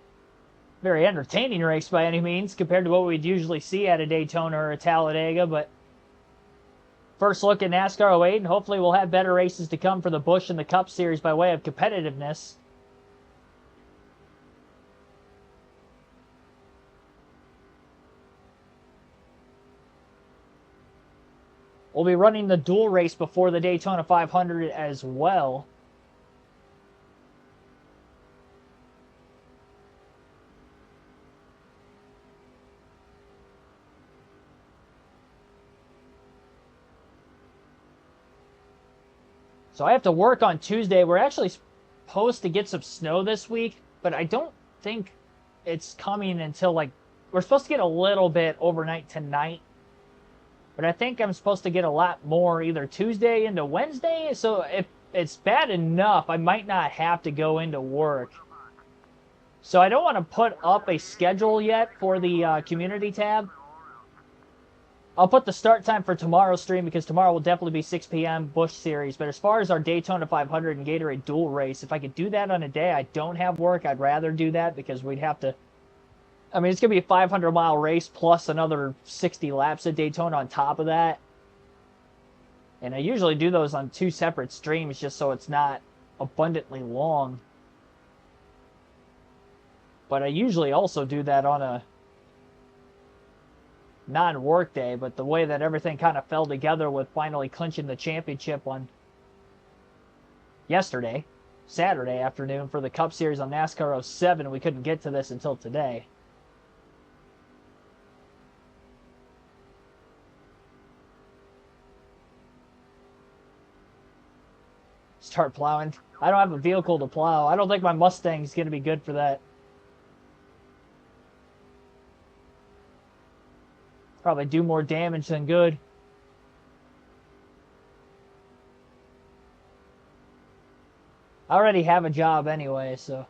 very entertaining race by any means compared to what we'd usually see at a Daytona or a Talladega, but first look at NASCAR 08, and hopefully we'll have better races to come for the Busch and the Cup Series by way of competitiveness. We'll be running the dual race before the Daytona 500 as well. So I have to work on Tuesday. We're actually supposed to get some snow this week, but I don't think it's coming until we're supposed to get a little bit overnight tonight. But I think I'm supposed to get a lot more either Tuesday into Wednesday. So if it's bad enough, I might not have to go into work. So I don't want to put up a schedule yet for the community tab. I'll put the start time for tomorrow's stream because tomorrow will definitely be 6 p.m. Busch Series. But as far as our Daytona 500 and Gatorade dual race, if I could do that on a day I don't have work, I'd rather do that because we'd have to... I mean, it's going to be a 500-mile race plus another 60 laps at Daytona on top of that. And I usually do those on 2 separate streams just so it's not abundantly long. But I usually also do that on a non-work day. But the way that everything kind of fell together with finally clinching the championship on yesterday, Saturday afternoon for the Cup Series on NASCAR 07, we couldn't get to this until today. Start plowing. I don't have a vehicle to plow. I don't think my Mustang's going to be good for that. Probably do more damage than good. I already have a job anyway, so...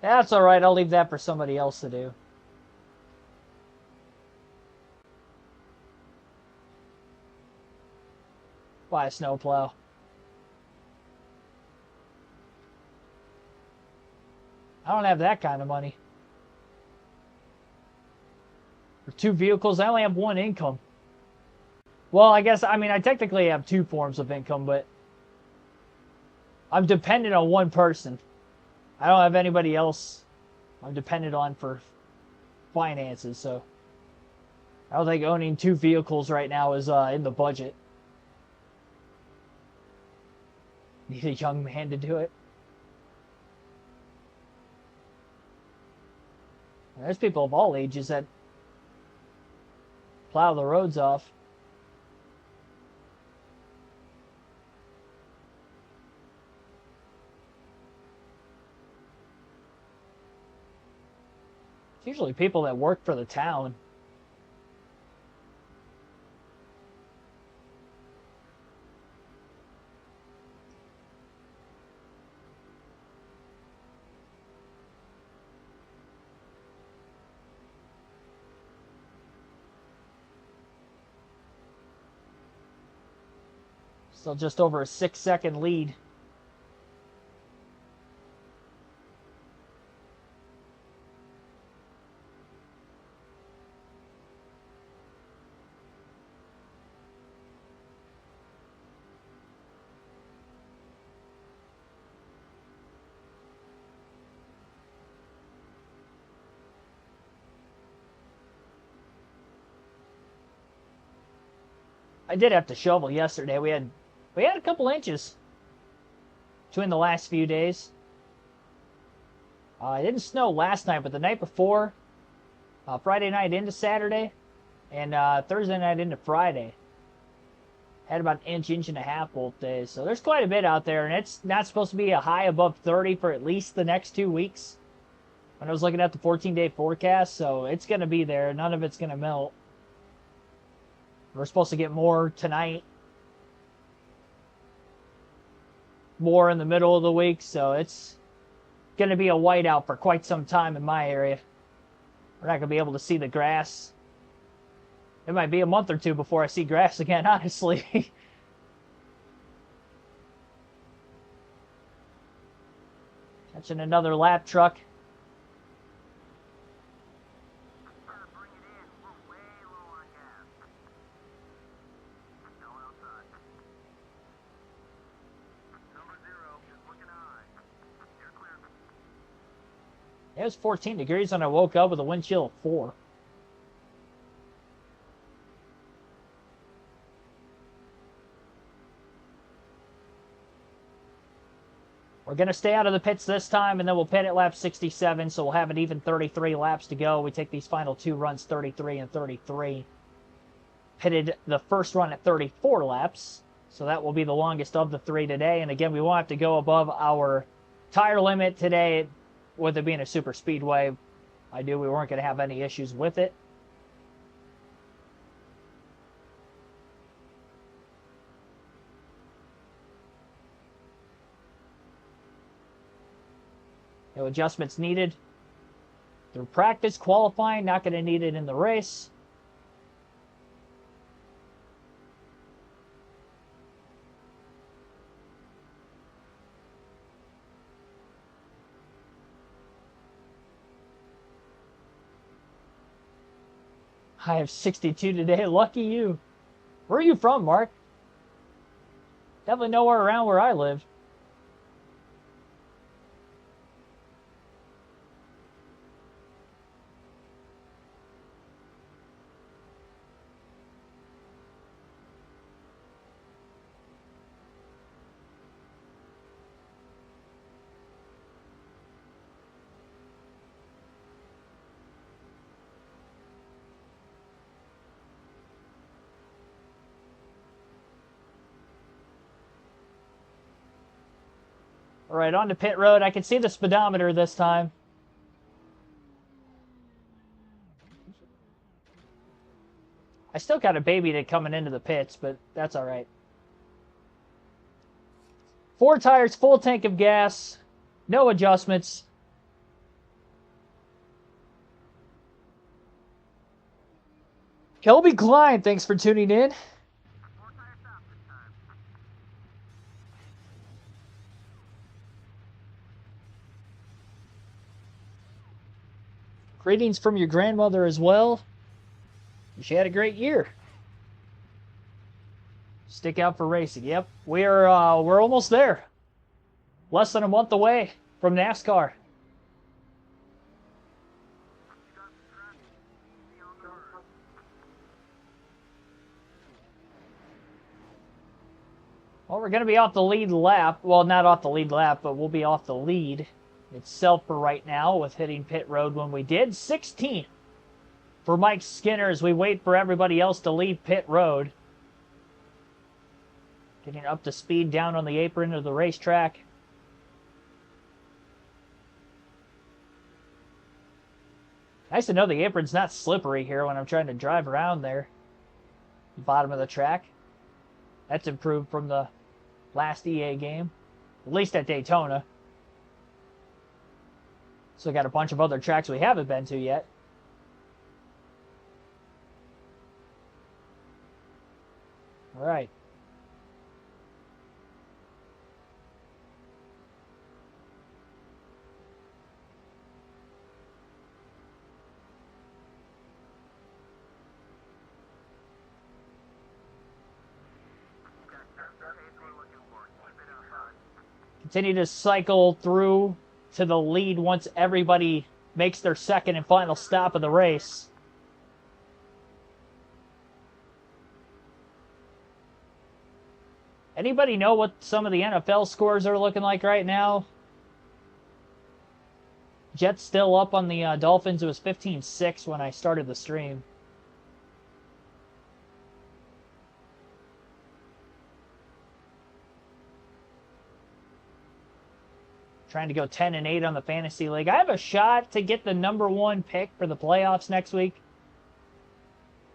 That's alright, I'll leave that for somebody else to do. Buy a snowplow. I don't have that kind of money. For 2 vehicles, I only have 1 income. Well, I guess, I mean, I technically have 2 forms of income, but I'm dependent on 1 person. I don't have anybody else I'm dependent on for finances, so... I don't think owning 2 vehicles right now is in the budget. Need a young man to do it. There's people of all ages that plow the roads off. It's usually people that work for the town. Still just over a 6-second lead. I did have to shovel yesterday. We had a couple inches between the last few days. It didn't snow last night, but the night before, Friday night into Saturday, and Thursday night into Friday, had about an inch and a half both days. So there's quite a bit out there, and it's not supposed to be a high above 30 for at least the next 2 weeks. When I was looking at the 14-day forecast, so it's going to be there. None of it's going to melt. We're supposed to get more tonight. More in the middle of the week, so it's going to be a whiteout for quite some time in my area. We're not going to be able to see the grass. It might be a month or two before I see grass again, honestly. Catching another lap truck. It was 14 degrees when I woke up with a wind chill of 4. We're going to stay out of the pits this time, and then we'll pit at lap 67, so we'll have an even 33 laps to go. We take these final 2 runs, 33 and 33. Pitted the first run at 34 laps, so that will be the longest of the 3 today. And again, we won't have to go above our tire limit today. With it being a super speedway, I knew we weren't going to have any issues with it. No adjustments needed. Through practice, qualifying, not going to need it in the race. I have 62 today. Lucky you. Where are you from, Mark? Definitely nowhere around where I live. All right, on to pit road. I can see the speedometer this time. I still got a baby that coming into the pits, but that's all right. 4 tires, full tank of gas, no adjustments. Kelby Klein, thanks for tuning in. Greetings from your grandmother as well. She had a great year. Stick out for racing. Yep, we're almost there. Less than a month away from NASCAR. Well, we're going to be off the lead lap. Well, not off the lead lap, but we'll be off the lead itself for right now with hitting pit road when we did. 16th for Mike Skinner as we wait for everybody else to leave pit road. Getting up to speed down on the apron of the racetrack. Nice to know the apron's not slippery here when I'm trying to drive around there. Bottom of the track. That's improved from the last EA game, at least at Daytona. So got a bunch of other tracks we haven't been to yet. All right. Continue to cycle through to the lead once everybody makes their second and final stop of the race. Anybody know what some of the NFL scores are looking like right now? Jets still up on the Dolphins. It was 15-6 when I started the stream. Trying to go 10-8 on the fantasy league. I have a shot to get the #1 pick for the playoffs next week.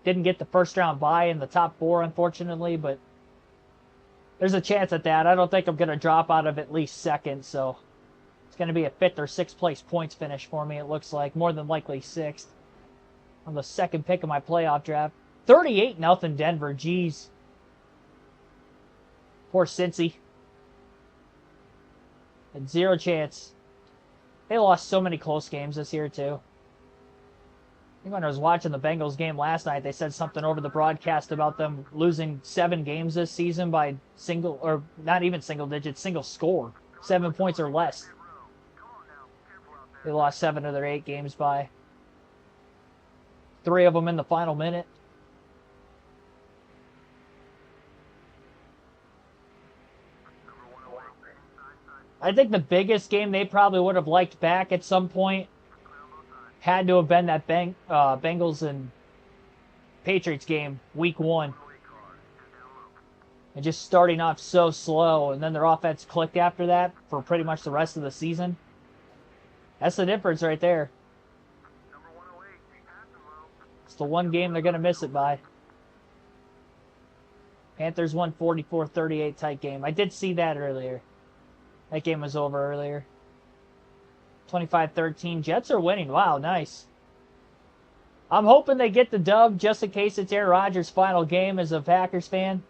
Didn't get the first round bye in the top 4, unfortunately, but there's a chance at that. I don't think I'm going to drop out of at least second, so it's going to be a 5th or 6th place points finish for me, it looks like. More than likely 6th. On the second pick of my playoff draft. 38-0 Denver. Jeez. Poor Cincy. Had 0 chance. They lost so many close games this year, too. I think when I was watching the Bengals game last night, they said something over the broadcast about them losing 7 games this season by single, or not even single digits, single score. 7 points or less. They lost 7 of their 8 games by 3 of them in the final minute. I think the biggest game they probably would have liked back at some point had to have been that Bengals and Patriots game, week 1. And just starting off so slow, and then their offense clicked after that for pretty much the rest of the season. That's the difference right there. It's the one game they're going to miss it by. Panthers won 44-38 tight game. I did see that earlier. That game was over earlier. 25-13. Jets are winning. Wow, nice. I'm hoping they get the dub just in case it's Aaron Rodgers' final game as a Packers fan.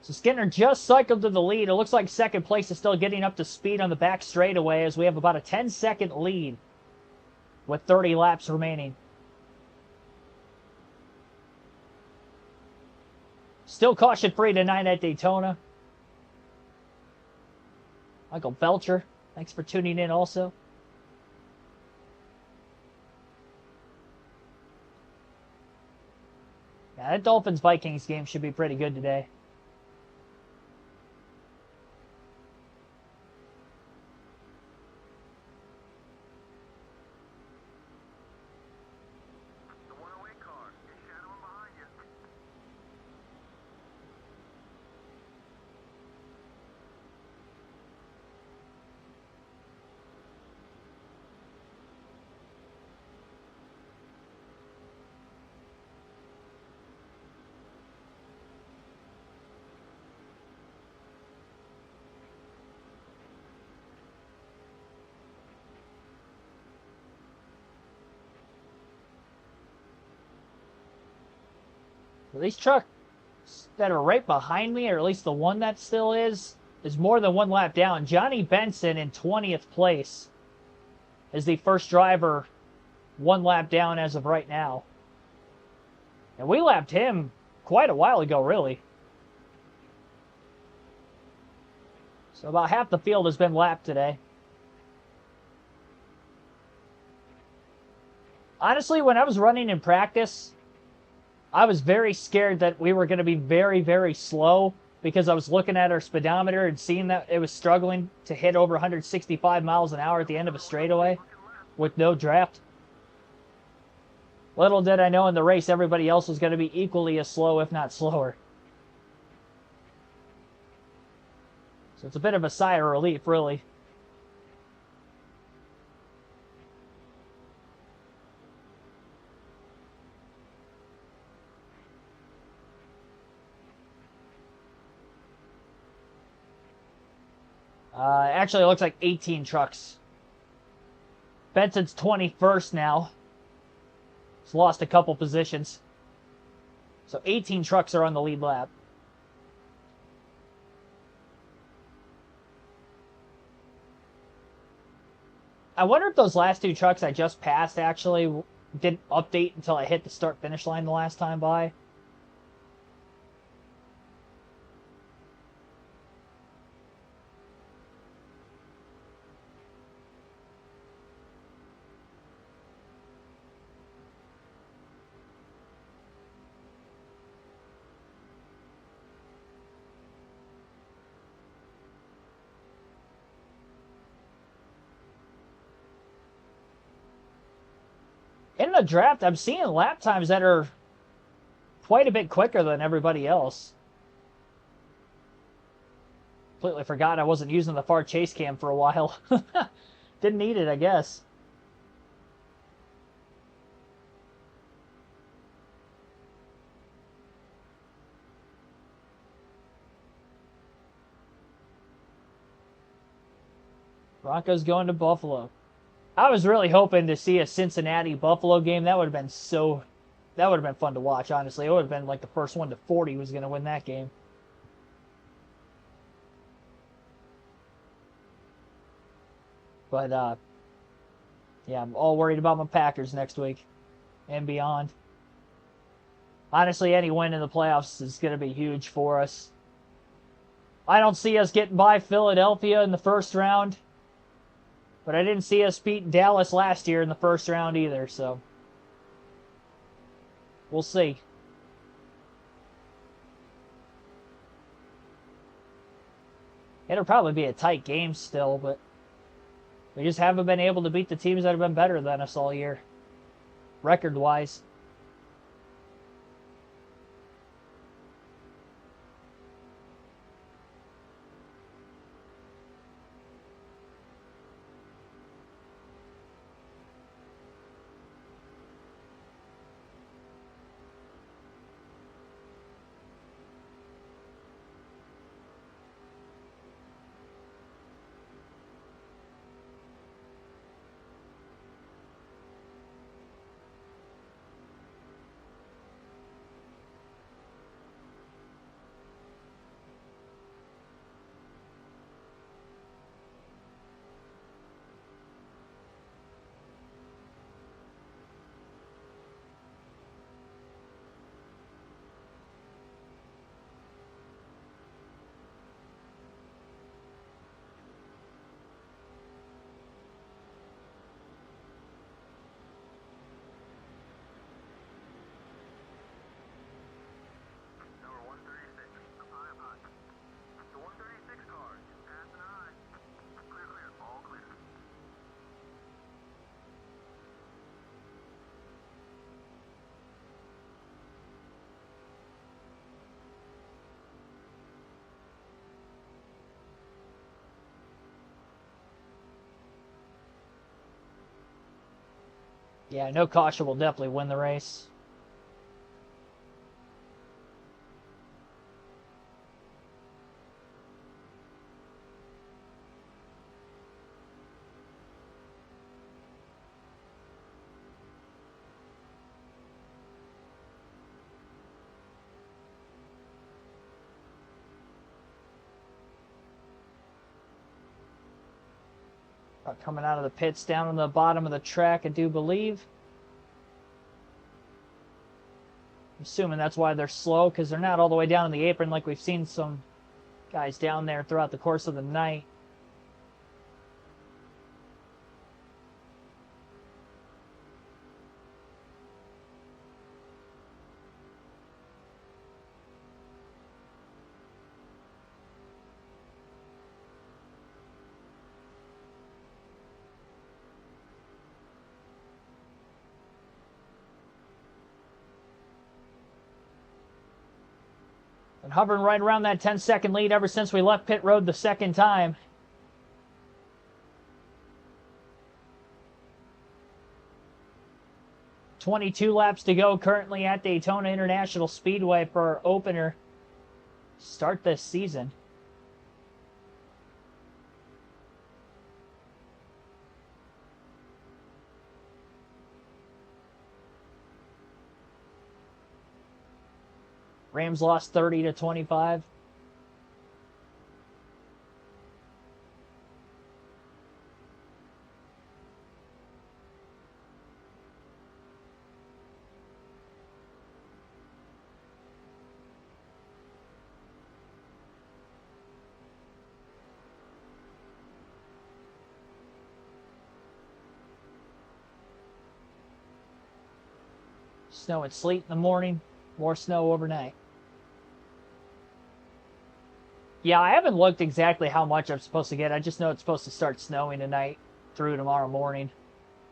So Skinner just cycled to the lead. It looks like second place is still getting up to speed on the back straightaway as we have about a 10-second lead with 30 laps remaining. Still caution-free tonight at Daytona. Michael Belcher, thanks for tuning in also. Yeah, that Dolphins-Vikings game should be pretty good today. These trucks that are right behind me, or at least the one that still is more than 1 lap down. Johnny Benson in 20th place is the first driver 1 lap down as of right now. And we lapped him quite a while ago, really. So about half the field has been lapped today. Honestly, when I was running in practice, I was very scared that we were going to be very, very slow because I was looking at our speedometer and seeing that it was struggling to hit over 165 miles an hour at the end of a straightaway with no draft. Little did I know in the race everybody else was going to be equally as slow, if not slower. So it's a bit of a sigh of relief, really. Actually, it looks like 18 trucks. Benson's 21st now. He's lost a couple positions. So 18 trucks are on the lead lap. I wonder if those last two trucks I just passed actually didn't update until I hit the start-finish line the last time by. In the draft, I'm seeing lap times that are quite a bit quicker than everybody else. Completely forgot I wasn't using the far chase cam for a while. Didn't need it, I guess. Broncos going to Buffalo. I was really hoping to see a Cincinnati-Buffalo game. That would have been that would have been fun to watch, honestly. It would have been like the first one to 40 was going to win that game. But, yeah, I'm all worried about my Packers next week and beyond. Honestly, any win in the playoffs is going to be huge for us. I don't see us getting by Philadelphia in the first round. But I didn't see us beat Dallas last year in the first round either, so we'll see. It'll probably be a tight game still, but we just haven't been able to beat the teams that have been better than us all year, record-wise. Yeah, no caution will definitely win the race. Coming out of the pits down on the bottom of the track, I do believe. I'm assuming that's why they're slow, because they're not all the way down in the apron like we've seen some guys down there throughout the course of the night. hovering right around that 10-second lead ever since we left pit road the second time. "22 laps to go currently at Daytona International Speedway for our opener start this season. Rams lost 30 to 25. Snow and sleet in the morning, more snow overnight. Yeah, I haven't looked exactly how much I'm supposed to get. I just know it's supposed to start snowing tonight through tomorrow morning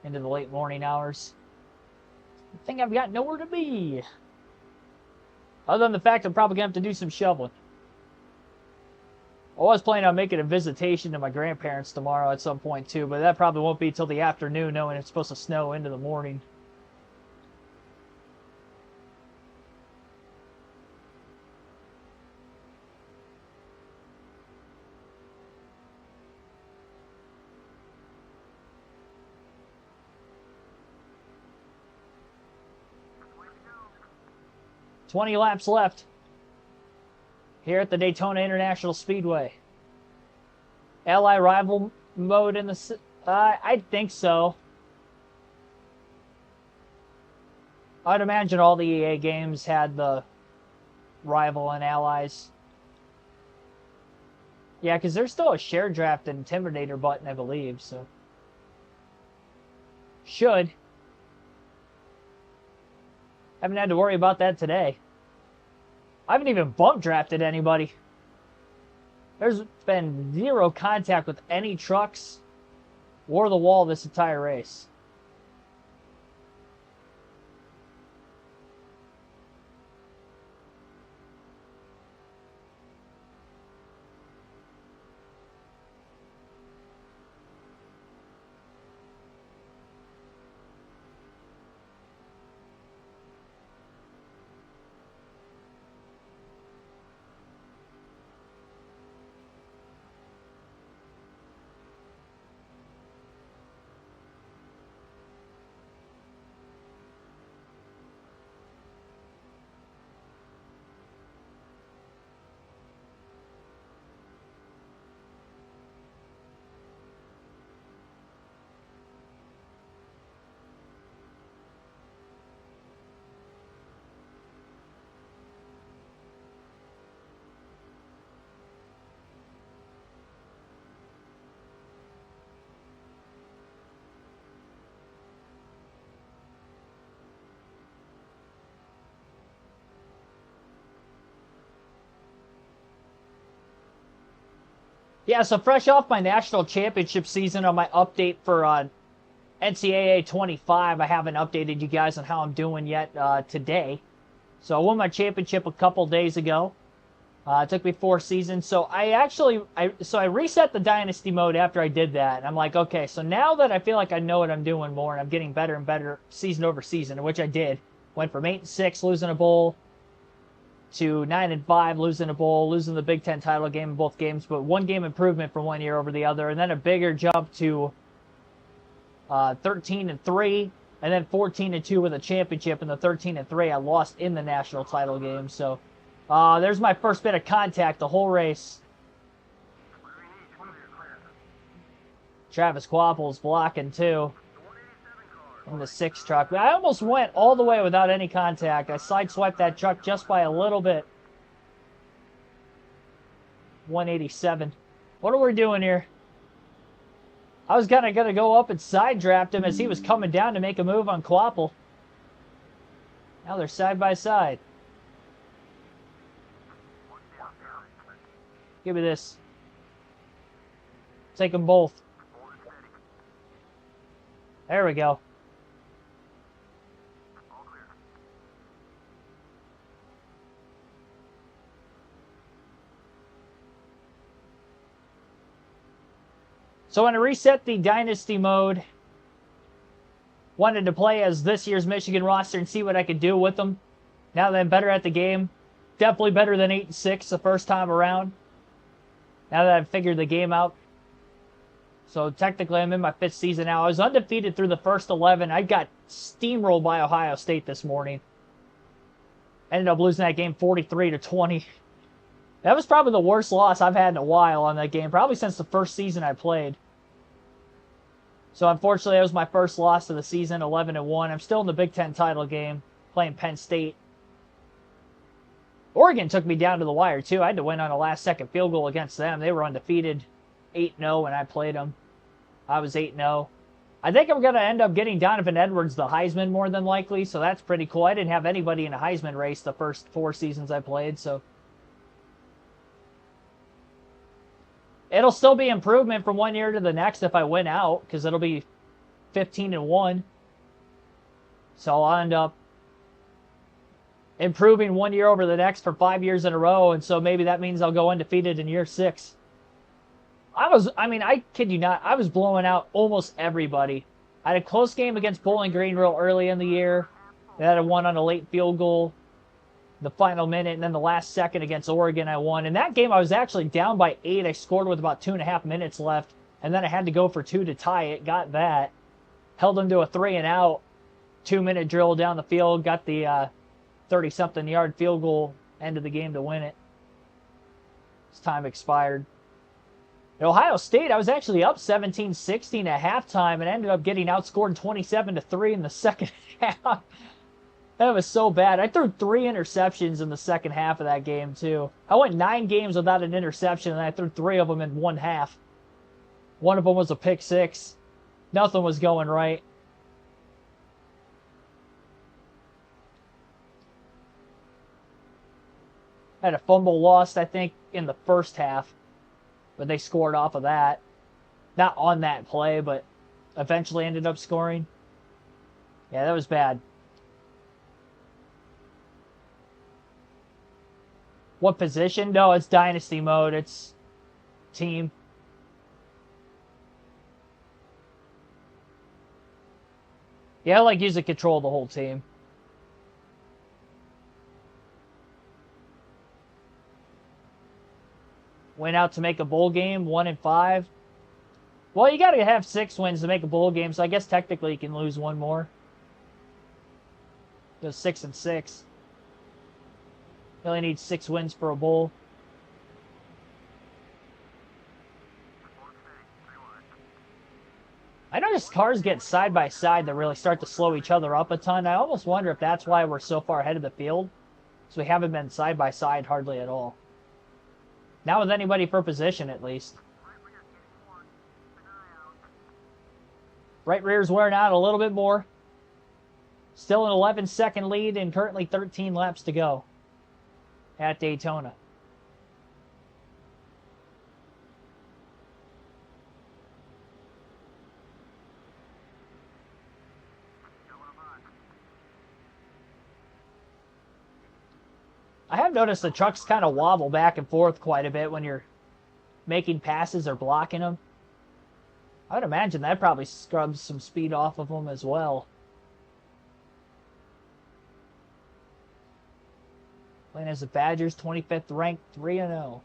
into the late morning hours. I think I've got nowhere to be. Other than the fact I'm probably going to have to do some shoveling. I was planning on making a visitation to my grandparents tomorrow at some point too, but that probably won't be till the afternoon, knowing it's supposed to snow into the morning. Way to go. 20 laps left here at the Daytona International Speedway. Ally rival mode in the... I think so. I'd imagine all the EA games had the rival and allies. Yeah, because there's still a share draft and intimidator button, I believe, so... Should. Haven't had to worry about that today. I haven't even bump drafted anybody. There's been zero contact with any trucks or the wall this entire race. Yeah, so fresh off my national championship season on my update for NCAA 25, I haven't updated you guys on how I'm doing yet today. So I won my championship a couple days ago. It took me 4 seasons. So I reset the dynasty mode after I did that. And I'm like, okay, so now that I feel like I know what I'm doing more and I'm getting better and better season over season, which I did. Went from 8-6, losing a bowl, to 9-5, losing a bowl, losing the Big Ten title game in both games, but 1 game improvement from one year over the other, and then a bigger jump to 13-3, and then 14-2 with a championship. And the 13-3 I lost in the national title game. So there's my first bit of contact the whole race. What do we need? Clear, clear. Travis Quapple's blocking too. The 187 car. In the 6 truck. I almost went all the way without any contact. I sideswiped that truck just by a little bit. 187. What are we doing here? I was kind of going to go up and side draft him as he was coming down to make a move on Quapple. Now they're side by side. Give me this. Take them both. There we go. All clear. So when I reset the Dynasty mode, wanted to play as this year's Michigan roster and see what I could do with them. Now that I'm better at the game, definitely better than 8-6 the first time around. Now that I've figured the game out. So technically I'm in my 5th season now. I was undefeated through the first 11. I got steamrolled by Ohio State this morning. Ended up losing that game 43-20. That was probably the worst loss I've had in a while on that game. Probably since the first season I played. So unfortunately, that was my first loss of the season, 11-1. I'm still in the Big Ten title game, playing Penn State. Oregon took me down to the wire, too. I had to win on a last-second field goal against them. They were undefeated, 8-0 when I played them. I was 8-0. I think I'm going to end up getting Donovan Edwards the Heisman more than likely, so that's pretty cool. I didn't have anybody in a Heisman race the first 4 seasons I played, so it'll still be improvement from one year to the next if I win out, because it'll be 15-1. So I'll end up improving one year over the next for 5 years in a row, and so maybe that means I'll go undefeated in year 6. I kid you not, I was blowing out almost everybody. I had a close game against Bowling Green real early in the year. They had a won on a late field goal the final minute, and then the last second against Oregon I won. In that game, I was actually down by 8. I scored with about 2.5 minutes left, and then I had to go for 2 to tie it. Got that. Held them to a 3-and-out. 2-minute drill down the field. Got the 30-something yard field goal end of the game to win it. As time expired. At Ohio State, I was actually up 17-16 at halftime and ended up getting outscored 27-3 in the second half. That was so bad. I threw 3 interceptions in the second half of that game, too. I went 9 games without an interception, and I threw 3 of them in one half. One of them was a pick 6. Nothing was going right. I had a fumble lost, I think, in the first half. But they scored off of that. Not on that play, but eventually ended up scoring. Yeah, that was bad. What position? No, it's Dynasty mode. It's team. Yeah, I like using control of the whole team. Went out to make a bowl game, 1-5. Well, you got to have 6 wins to make a bowl game, so I guess technically you can lose one more. Go 6-6. You only need 6 wins for a bowl. I noticed cars get side by side that really start to slow each other up a ton. I almost wonder if that's why we're so far ahead of the field. So we haven't been side by side hardly at all. Not with anybody for position, at least. Right rear's wearing out a little bit more. Still an 11-second lead and currently 13 laps to go at Daytona. I have noticed the trucks kind of wobble back and forth quite a bit when you're making passes or blocking them. I would imagine that probably scrubs some speed off of them as well. Playing as the Badgers, 25th ranked, 3-0.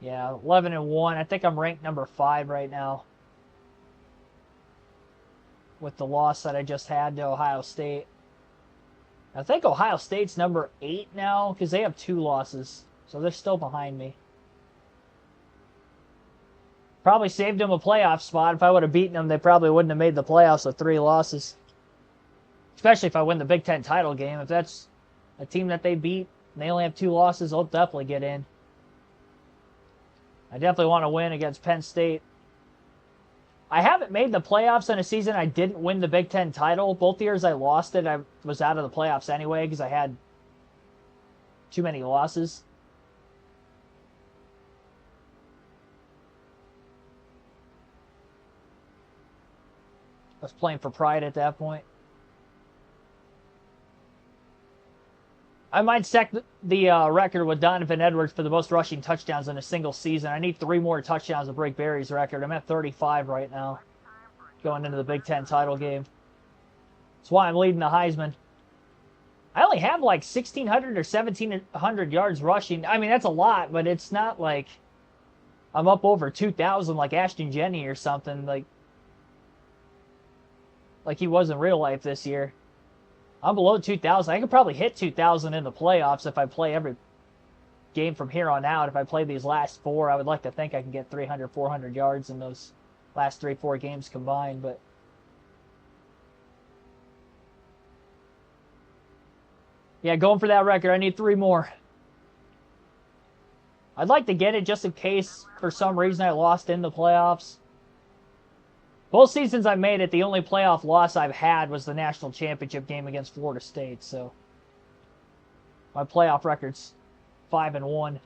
Yeah, 11-1. I think I'm ranked number 5 right now. With the loss that I just had to Ohio State. I think Ohio State's number 8 now, because they have 2 losses. So they're still behind me. Probably saved them a playoff spot. If I would have beaten them, they probably wouldn't have made the playoffs with 3 losses. Especially if I win the Big Ten title game. If that's a team that they beat, and they only have 2 losses, they'll definitely get in. I definitely want to win against Penn State. I haven't made the playoffs in a season I didn't win the Big Ten title. Both years I lost it, I was out of the playoffs anyway because I had too many losses. I was playing for pride at that point. I might set the record with Donovan Edwards for the most rushing touchdowns in a single season. I need 3 more touchdowns to break Barry's record. I'm at 35 right now, going into the Big Ten title game. That's why I'm leading the Heisman. I only have like 1,600 or 1,700 yards rushing. I mean, that's a lot, but it's not like I'm up over 2,000 like Ashton Jenney or something like he was in real life this year. I'm below 2,000. I could probably hit 2,000 in the playoffs if I play every game from here on out. If I play these last 4, I would like to think I can get 300, 400 yards in those last 3, 4 games combined. But yeah, going for that record, I need 3 more. I'd like to get it just in case for some reason I lost in the playoffs. Both seasons I made it, the only playoff loss I've had was the national championship game against Florida State. So my playoff record's 5-1.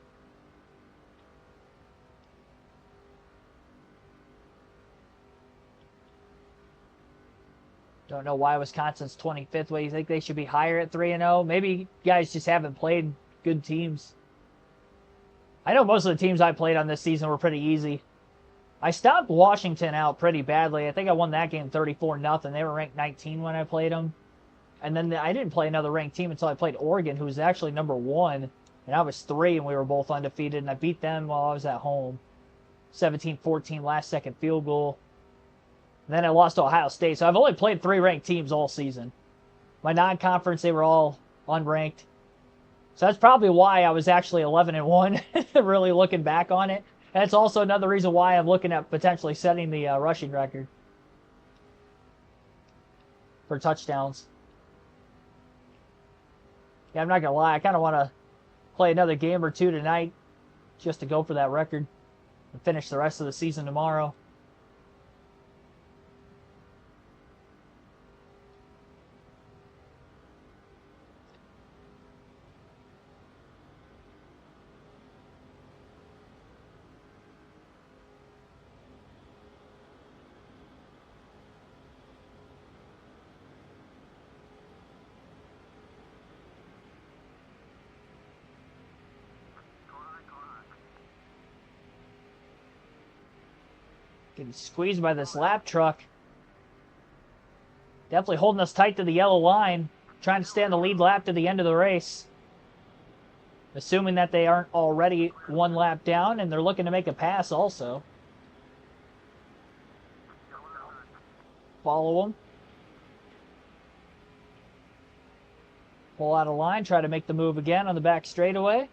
Don't know why Wisconsin's 25th. What do you think they should be higher at 3-0? Maybe guys just haven't played good teams. I know most of the teams I played on this season were pretty easy. I stopped Washington out pretty badly. I think I won that game 34-0. They were ranked 19 when I played them. And then I didn't play another ranked team until I played Oregon, who was actually number 1. And I was 3, and we were both undefeated. And I beat them while I was at home. 17-14 last-second field goal. And then I lost to Ohio State. So I've only played 3 ranked teams all season. My non-conference, they were all unranked. So that's probably why I was actually 11-1, really looking back on it. And it's also another reason why I'm looking at potentially setting the rushing record for touchdowns. Yeah, I'm not going to lie. I kind of want to play another game or 2 tonight just to go for that record and finish the rest of the season tomorrow. Getting squeezed by this lap truck. Definitely holding us tight to the yellow line. Trying to stay on the lead lap to the end of the race. Assuming that they aren't already 1 lap down and they're looking to make a pass also. Follow them. Pull out of line. Try to make the move again on the back straightaway.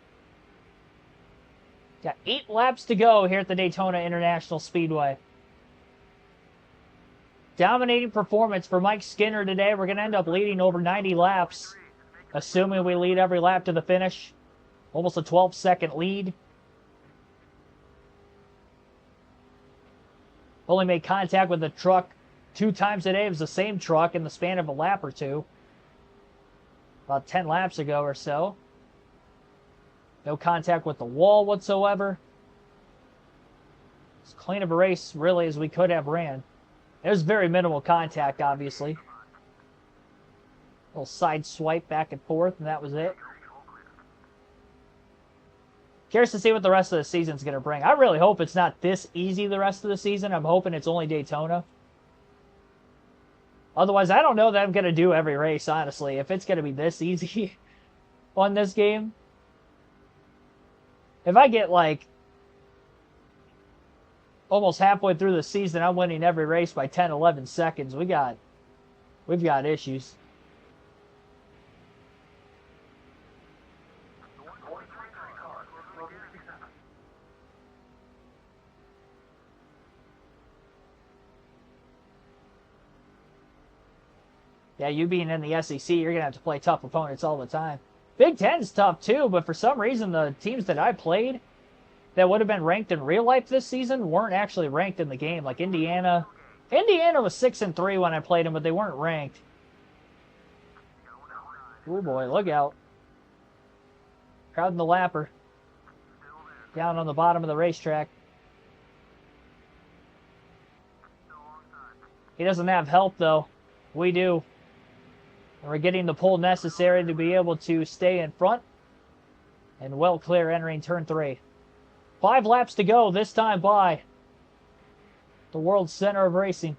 Got 8 laps to go here at the Daytona International Speedway. Dominating performance for Mike Skinner today. We're going to end up leading over 90 laps, assuming we lead every lap to the finish. Almost a 12-second lead. Only made contact with the truck 2 times today. It was the same truck in the span of a lap or 2. About 10 laps ago or so. No contact with the wall whatsoever. As clean of a race, really, as we could have ran. It was very minimal contact, obviously. Little side swipe back and forth, and that was it. Curious to see what the rest of the season's going to bring. I really hope it's not this easy the rest of the season. I'm hoping it's only Daytona. Otherwise, I don't know that I'm going to do every race, honestly. If it's going to be this easy on this game. If I get, like, almost halfway through the season, I'm winning every race by 10, 11 seconds. We've got issues. Yeah, you being in the SEC, you're going to have to play tough opponents all the time. Big Ten's tough too, but for some reason the teams that I played that would have been ranked in real life this season weren't actually ranked in the game. Like Indiana. Indiana was 6-3 when I played them, but they weren't ranked. Oh boy, look out. Crowding the lapper. Down on the bottom of the racetrack. He doesn't have help though. We do. We're getting the pull necessary to be able to stay in front. And well clear entering turn 3. 5 laps to go, this time by the world's center of racing.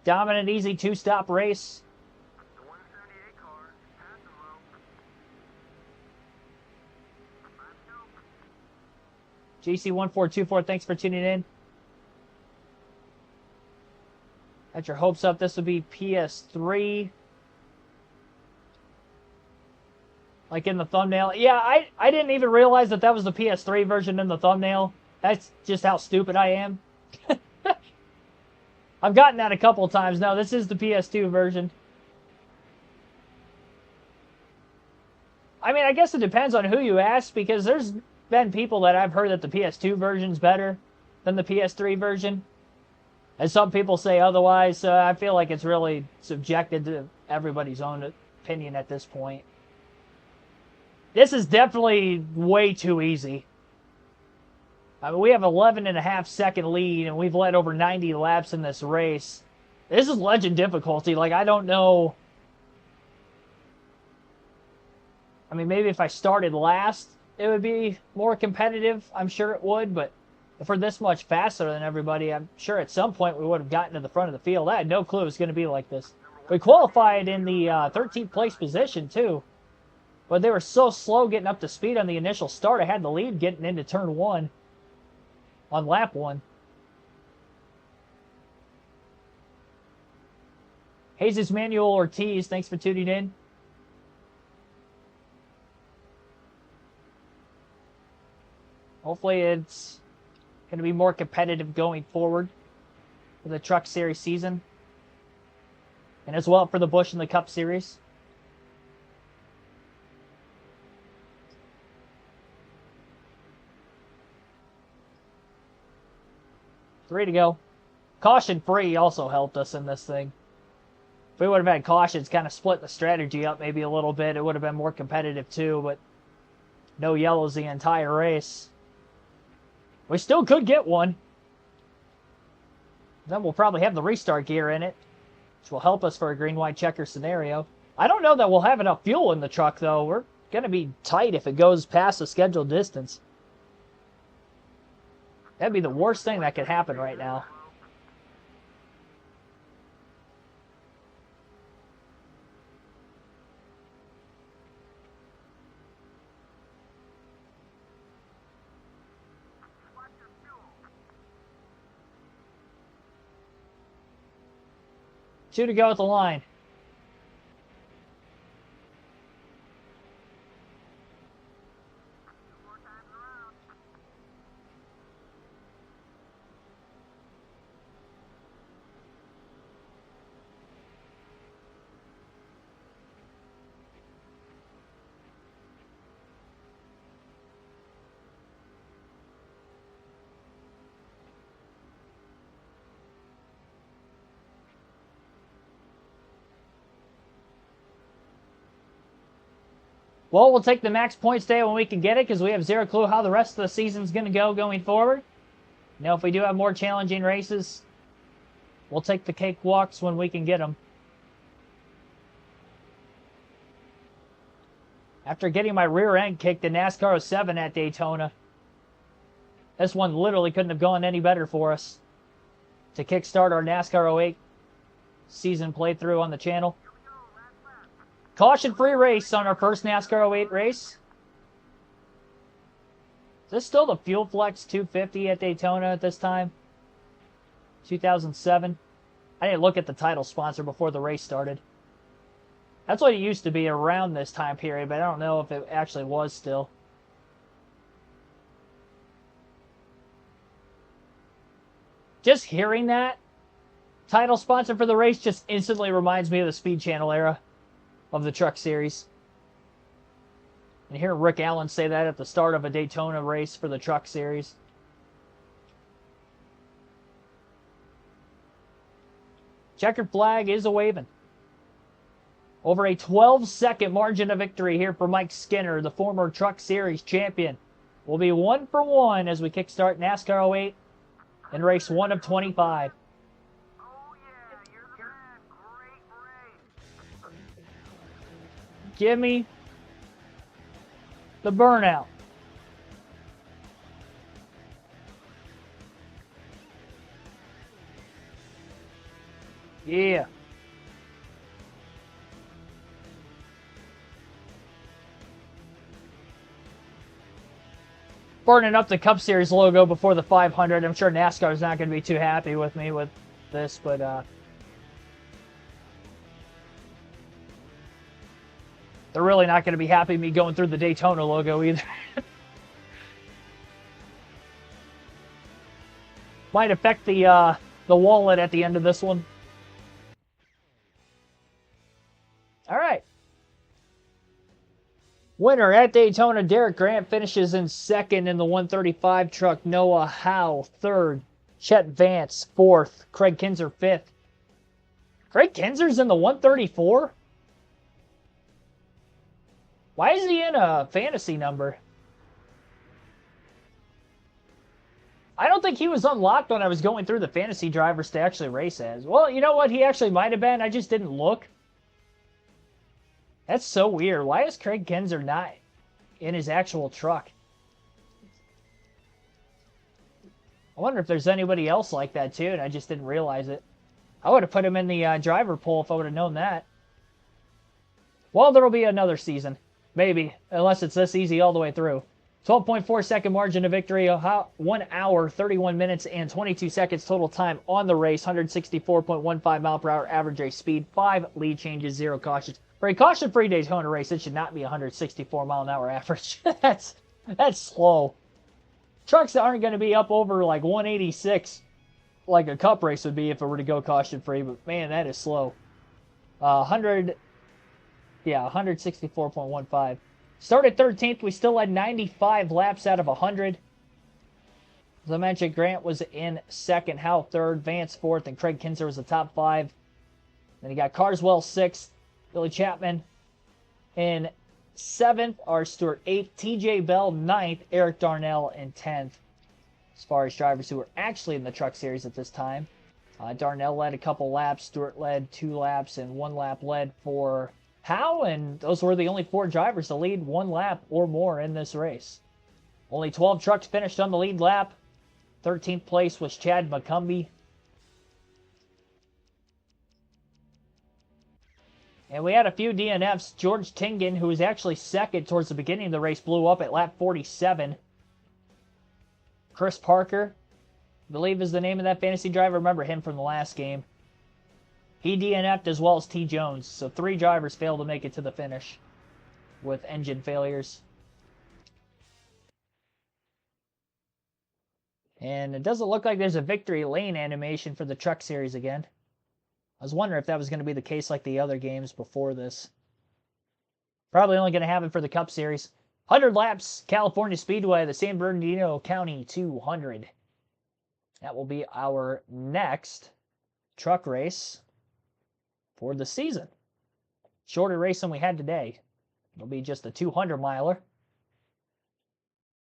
Dominant, easy 2-stop race. The 178 car is passing low. GC1424, thanks for tuning in. Got your hopes up. This would be PS3. Like in the thumbnail. Yeah, I didn't even realize that was the PS3 version in the thumbnail. That's just how stupid I am. I've gotten that a couple times. No, this is the PS2 version. I mean, I guess it depends on who you ask, because there's been people that I've heard that the PS2 version's better than the PS3 version. And some people say otherwise. I feel like it's really subjected to everybody's own opinion at this point. This is definitely way too easy. I mean, we have 11.5-second lead, and we've led over 90 laps in this race. This is legend difficulty. Like, I don't know. I mean, maybe if I started last, it would be more competitive. I'm sure it would, but if we're this much faster than everybody, I'm sure at some point we would have gotten to the front of the field. I had no clue it was going to be like this. We qualified in the 13th place position, too. But they were so slow getting up to speed on the initial start. I had the lead getting into turn 1 on lap 1. Jesus Manuel Ortiz, thanks for tuning in. Hopefully it's going to be more competitive going forward for the Truck Series season. And as well for the Busch and the Cup Series. Three to go. Caution free also helped us in this thing. If we would have had cautions, kind of split the strategy up maybe a little bit, it would have been more competitive too, but no yellows the entire race. We still could get one. Then we'll probably have the restart gear in it, which will help us for a green-white checker scenario. I don't know that we'll have enough fuel in the truck, though. We're going to be tight if it goes past the scheduled distance. That'd be the worst thing that could happen right now. Two to go at the line. Well, we'll take the max points day when we can get it, because we have zero clue how the rest of the season's going to go going forward. You know, if we do have more challenging races, we'll take the cakewalks when we can get them. After getting my rear end kicked in NASCAR 07 at Daytona, this one literally couldn't have gone any better for us to kickstart our NASCAR 08 season playthrough on the channel. Caution-free race on our first NASCAR 08 race. Is this still the Fuel Flex 250 at Daytona at this time? 2007. I didn't look at the title sponsor before the race started. That's what it used to be around this time period, but I don't know if it actually was still. Just hearing that title sponsor for the race just instantly reminds me of the Speed Channel era of the Truck Series. And hearing Rick Allen say that at the start of a Daytona race for the Truck Series. Checkered flag is a-waving. Over a 12-second margin of victory here for Mike Skinner, the former Truck Series champion. We'll be 1 for 1 as we kickstart NASCAR 08 in race 1 of 25. Oh yeah, you're the man. Great race. Give me the burnout. Yeah. Burning up the Cup Series logo before the 500. I'm sure NASCAR is not going to be too happy with me with this, but they're really not going to be happy with me going through the Daytona logo either. Might affect the wallet at the end of this one. All right. Winner at Daytona, Derek Grant finishes in second in the 135 truck. Noah Howe third. Chet Vance fourth. Craig Kinzer fifth. Craig Kinzer's in the 134? Why is he in a fantasy number? I don't think he was unlocked when I was going through the fantasy drivers to actually race as. Well, you know what? He actually might have been. I just didn't look. That's so weird. Why is Craig Kinzer not in his actual truck? I wonder if there's anybody else like that too, and I just didn't realize it. I would have put him in the driver pool if I would have known that. Well, there will be another season. Maybe. Unless it's this easy all the way through. 12.4 second margin of victory. 1 hour, 31 minutes, and 22 seconds total time on the race. 164.15 mile per hour average race speed. 5 lead changes, 0 cautions. For a caution-free Daytona race, it should not be 164 mile an hour average. That's slow. Trucks that aren't going to be up over like 186 like a cup race would be if it were to go caution-free. But man, that is slow. 164.15. Started 13th. We still had 95 laps out of 100. As I mentioned, Grant was in second, Howe third, Vance fourth, and Craig Kinzer was the top 5. Then you got Carswell 6th, Billy Chapman in 7th, R. Stewart 8th, TJ Bell 9th, Eric Darnell in 10th. As far as drivers who were actually in the Truck Series at this time, Darnell led a couple laps, Stewart led 2 laps, and 1 lap led for Howe, and those were the only 4 drivers to lead 1 lap or more in this race. Only 12 trucks finished on the lead lap. 13th place was Chad McCumbee. And we had a few DNFs. George Tingen, who was actually second towards the beginning of the race, blew up at lap 47. Chris Parker, I believe is the name of that fantasy driver. Remember him from the last game. He DNF'd as well as T. Jones. So 3 drivers failed to make it to the finish with engine failures. And it doesn't look like there's a victory lane animation for the Truck Series again. I was wondering if that was going to be the case like the other games before this. Probably only going to have it for the Cup Series. 100 laps, California Speedway, the San Bernardino County 200. That will be our next truck race for the season. Shorter race than we had today. It'll be just a 200-miler.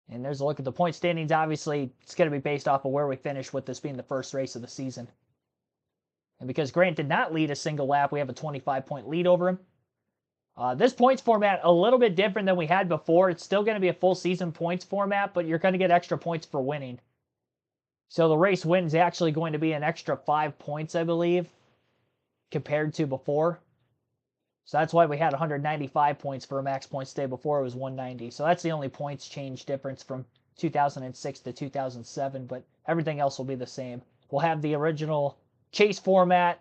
And there's a look at the point standings. Obviously, it's going to be based off of where we finish with this being the first race of the season. And because Grant did not lead a single lap, we have a 25-point lead over him. This points format a little bit different than we had before. It's still going to be a full season points format, but you're going to get extra points for winning. So the race win is actually going to be an extra 5 points, I believe, compared to before. So that's why we had 195 points for a max points day. Before it was 190. So that's the only points change difference from 2006 to 2007, but everything else will be the same. We'll have the original chase format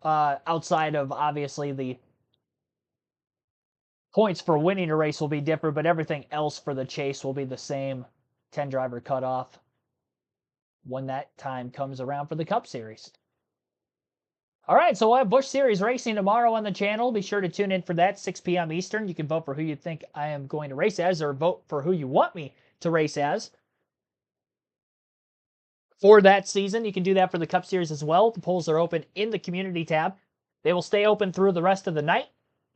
outside of, obviously, the points for winning a race will be different, but everything else for the chase will be the same. 10-driver cutoff when that time comes around for the Cup Series. All right, so we'll have Busch Series racing tomorrow on the channel. Be sure to tune in for that, 6 p.m. Eastern. You can vote for who you think I am going to race as, or vote for who you want me to race as for that season. You can do that for the Cup Series as well. The polls are open in the community tab. They will stay open through the rest of the night.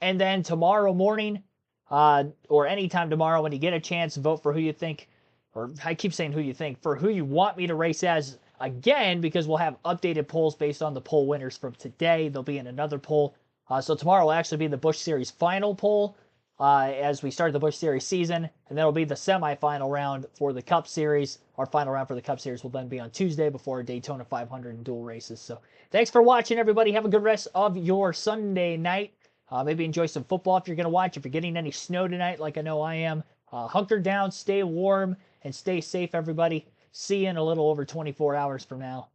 And then tomorrow morning, or anytime tomorrow when you get a chance, vote for who you think, or I keep saying who you think, for who you want me to race as again because we'll have updated polls based on the poll winners from today. They'll be in another poll. So tomorrow will actually be the Busch Series final poll as we start the Busch Series season, and that'll be the semifinal round for the Cup Series. Our final round for the Cup Series will then be on Tuesday before Daytona 500 and dual races. So thanks for watching, everybody. Have a good rest of your Sunday night. Maybe enjoy some football if you're going to watch. If you're getting any snow tonight, like I know I am, hunker down, stay warm, and stay safe, everybody. See you in a little over 24 hours from now.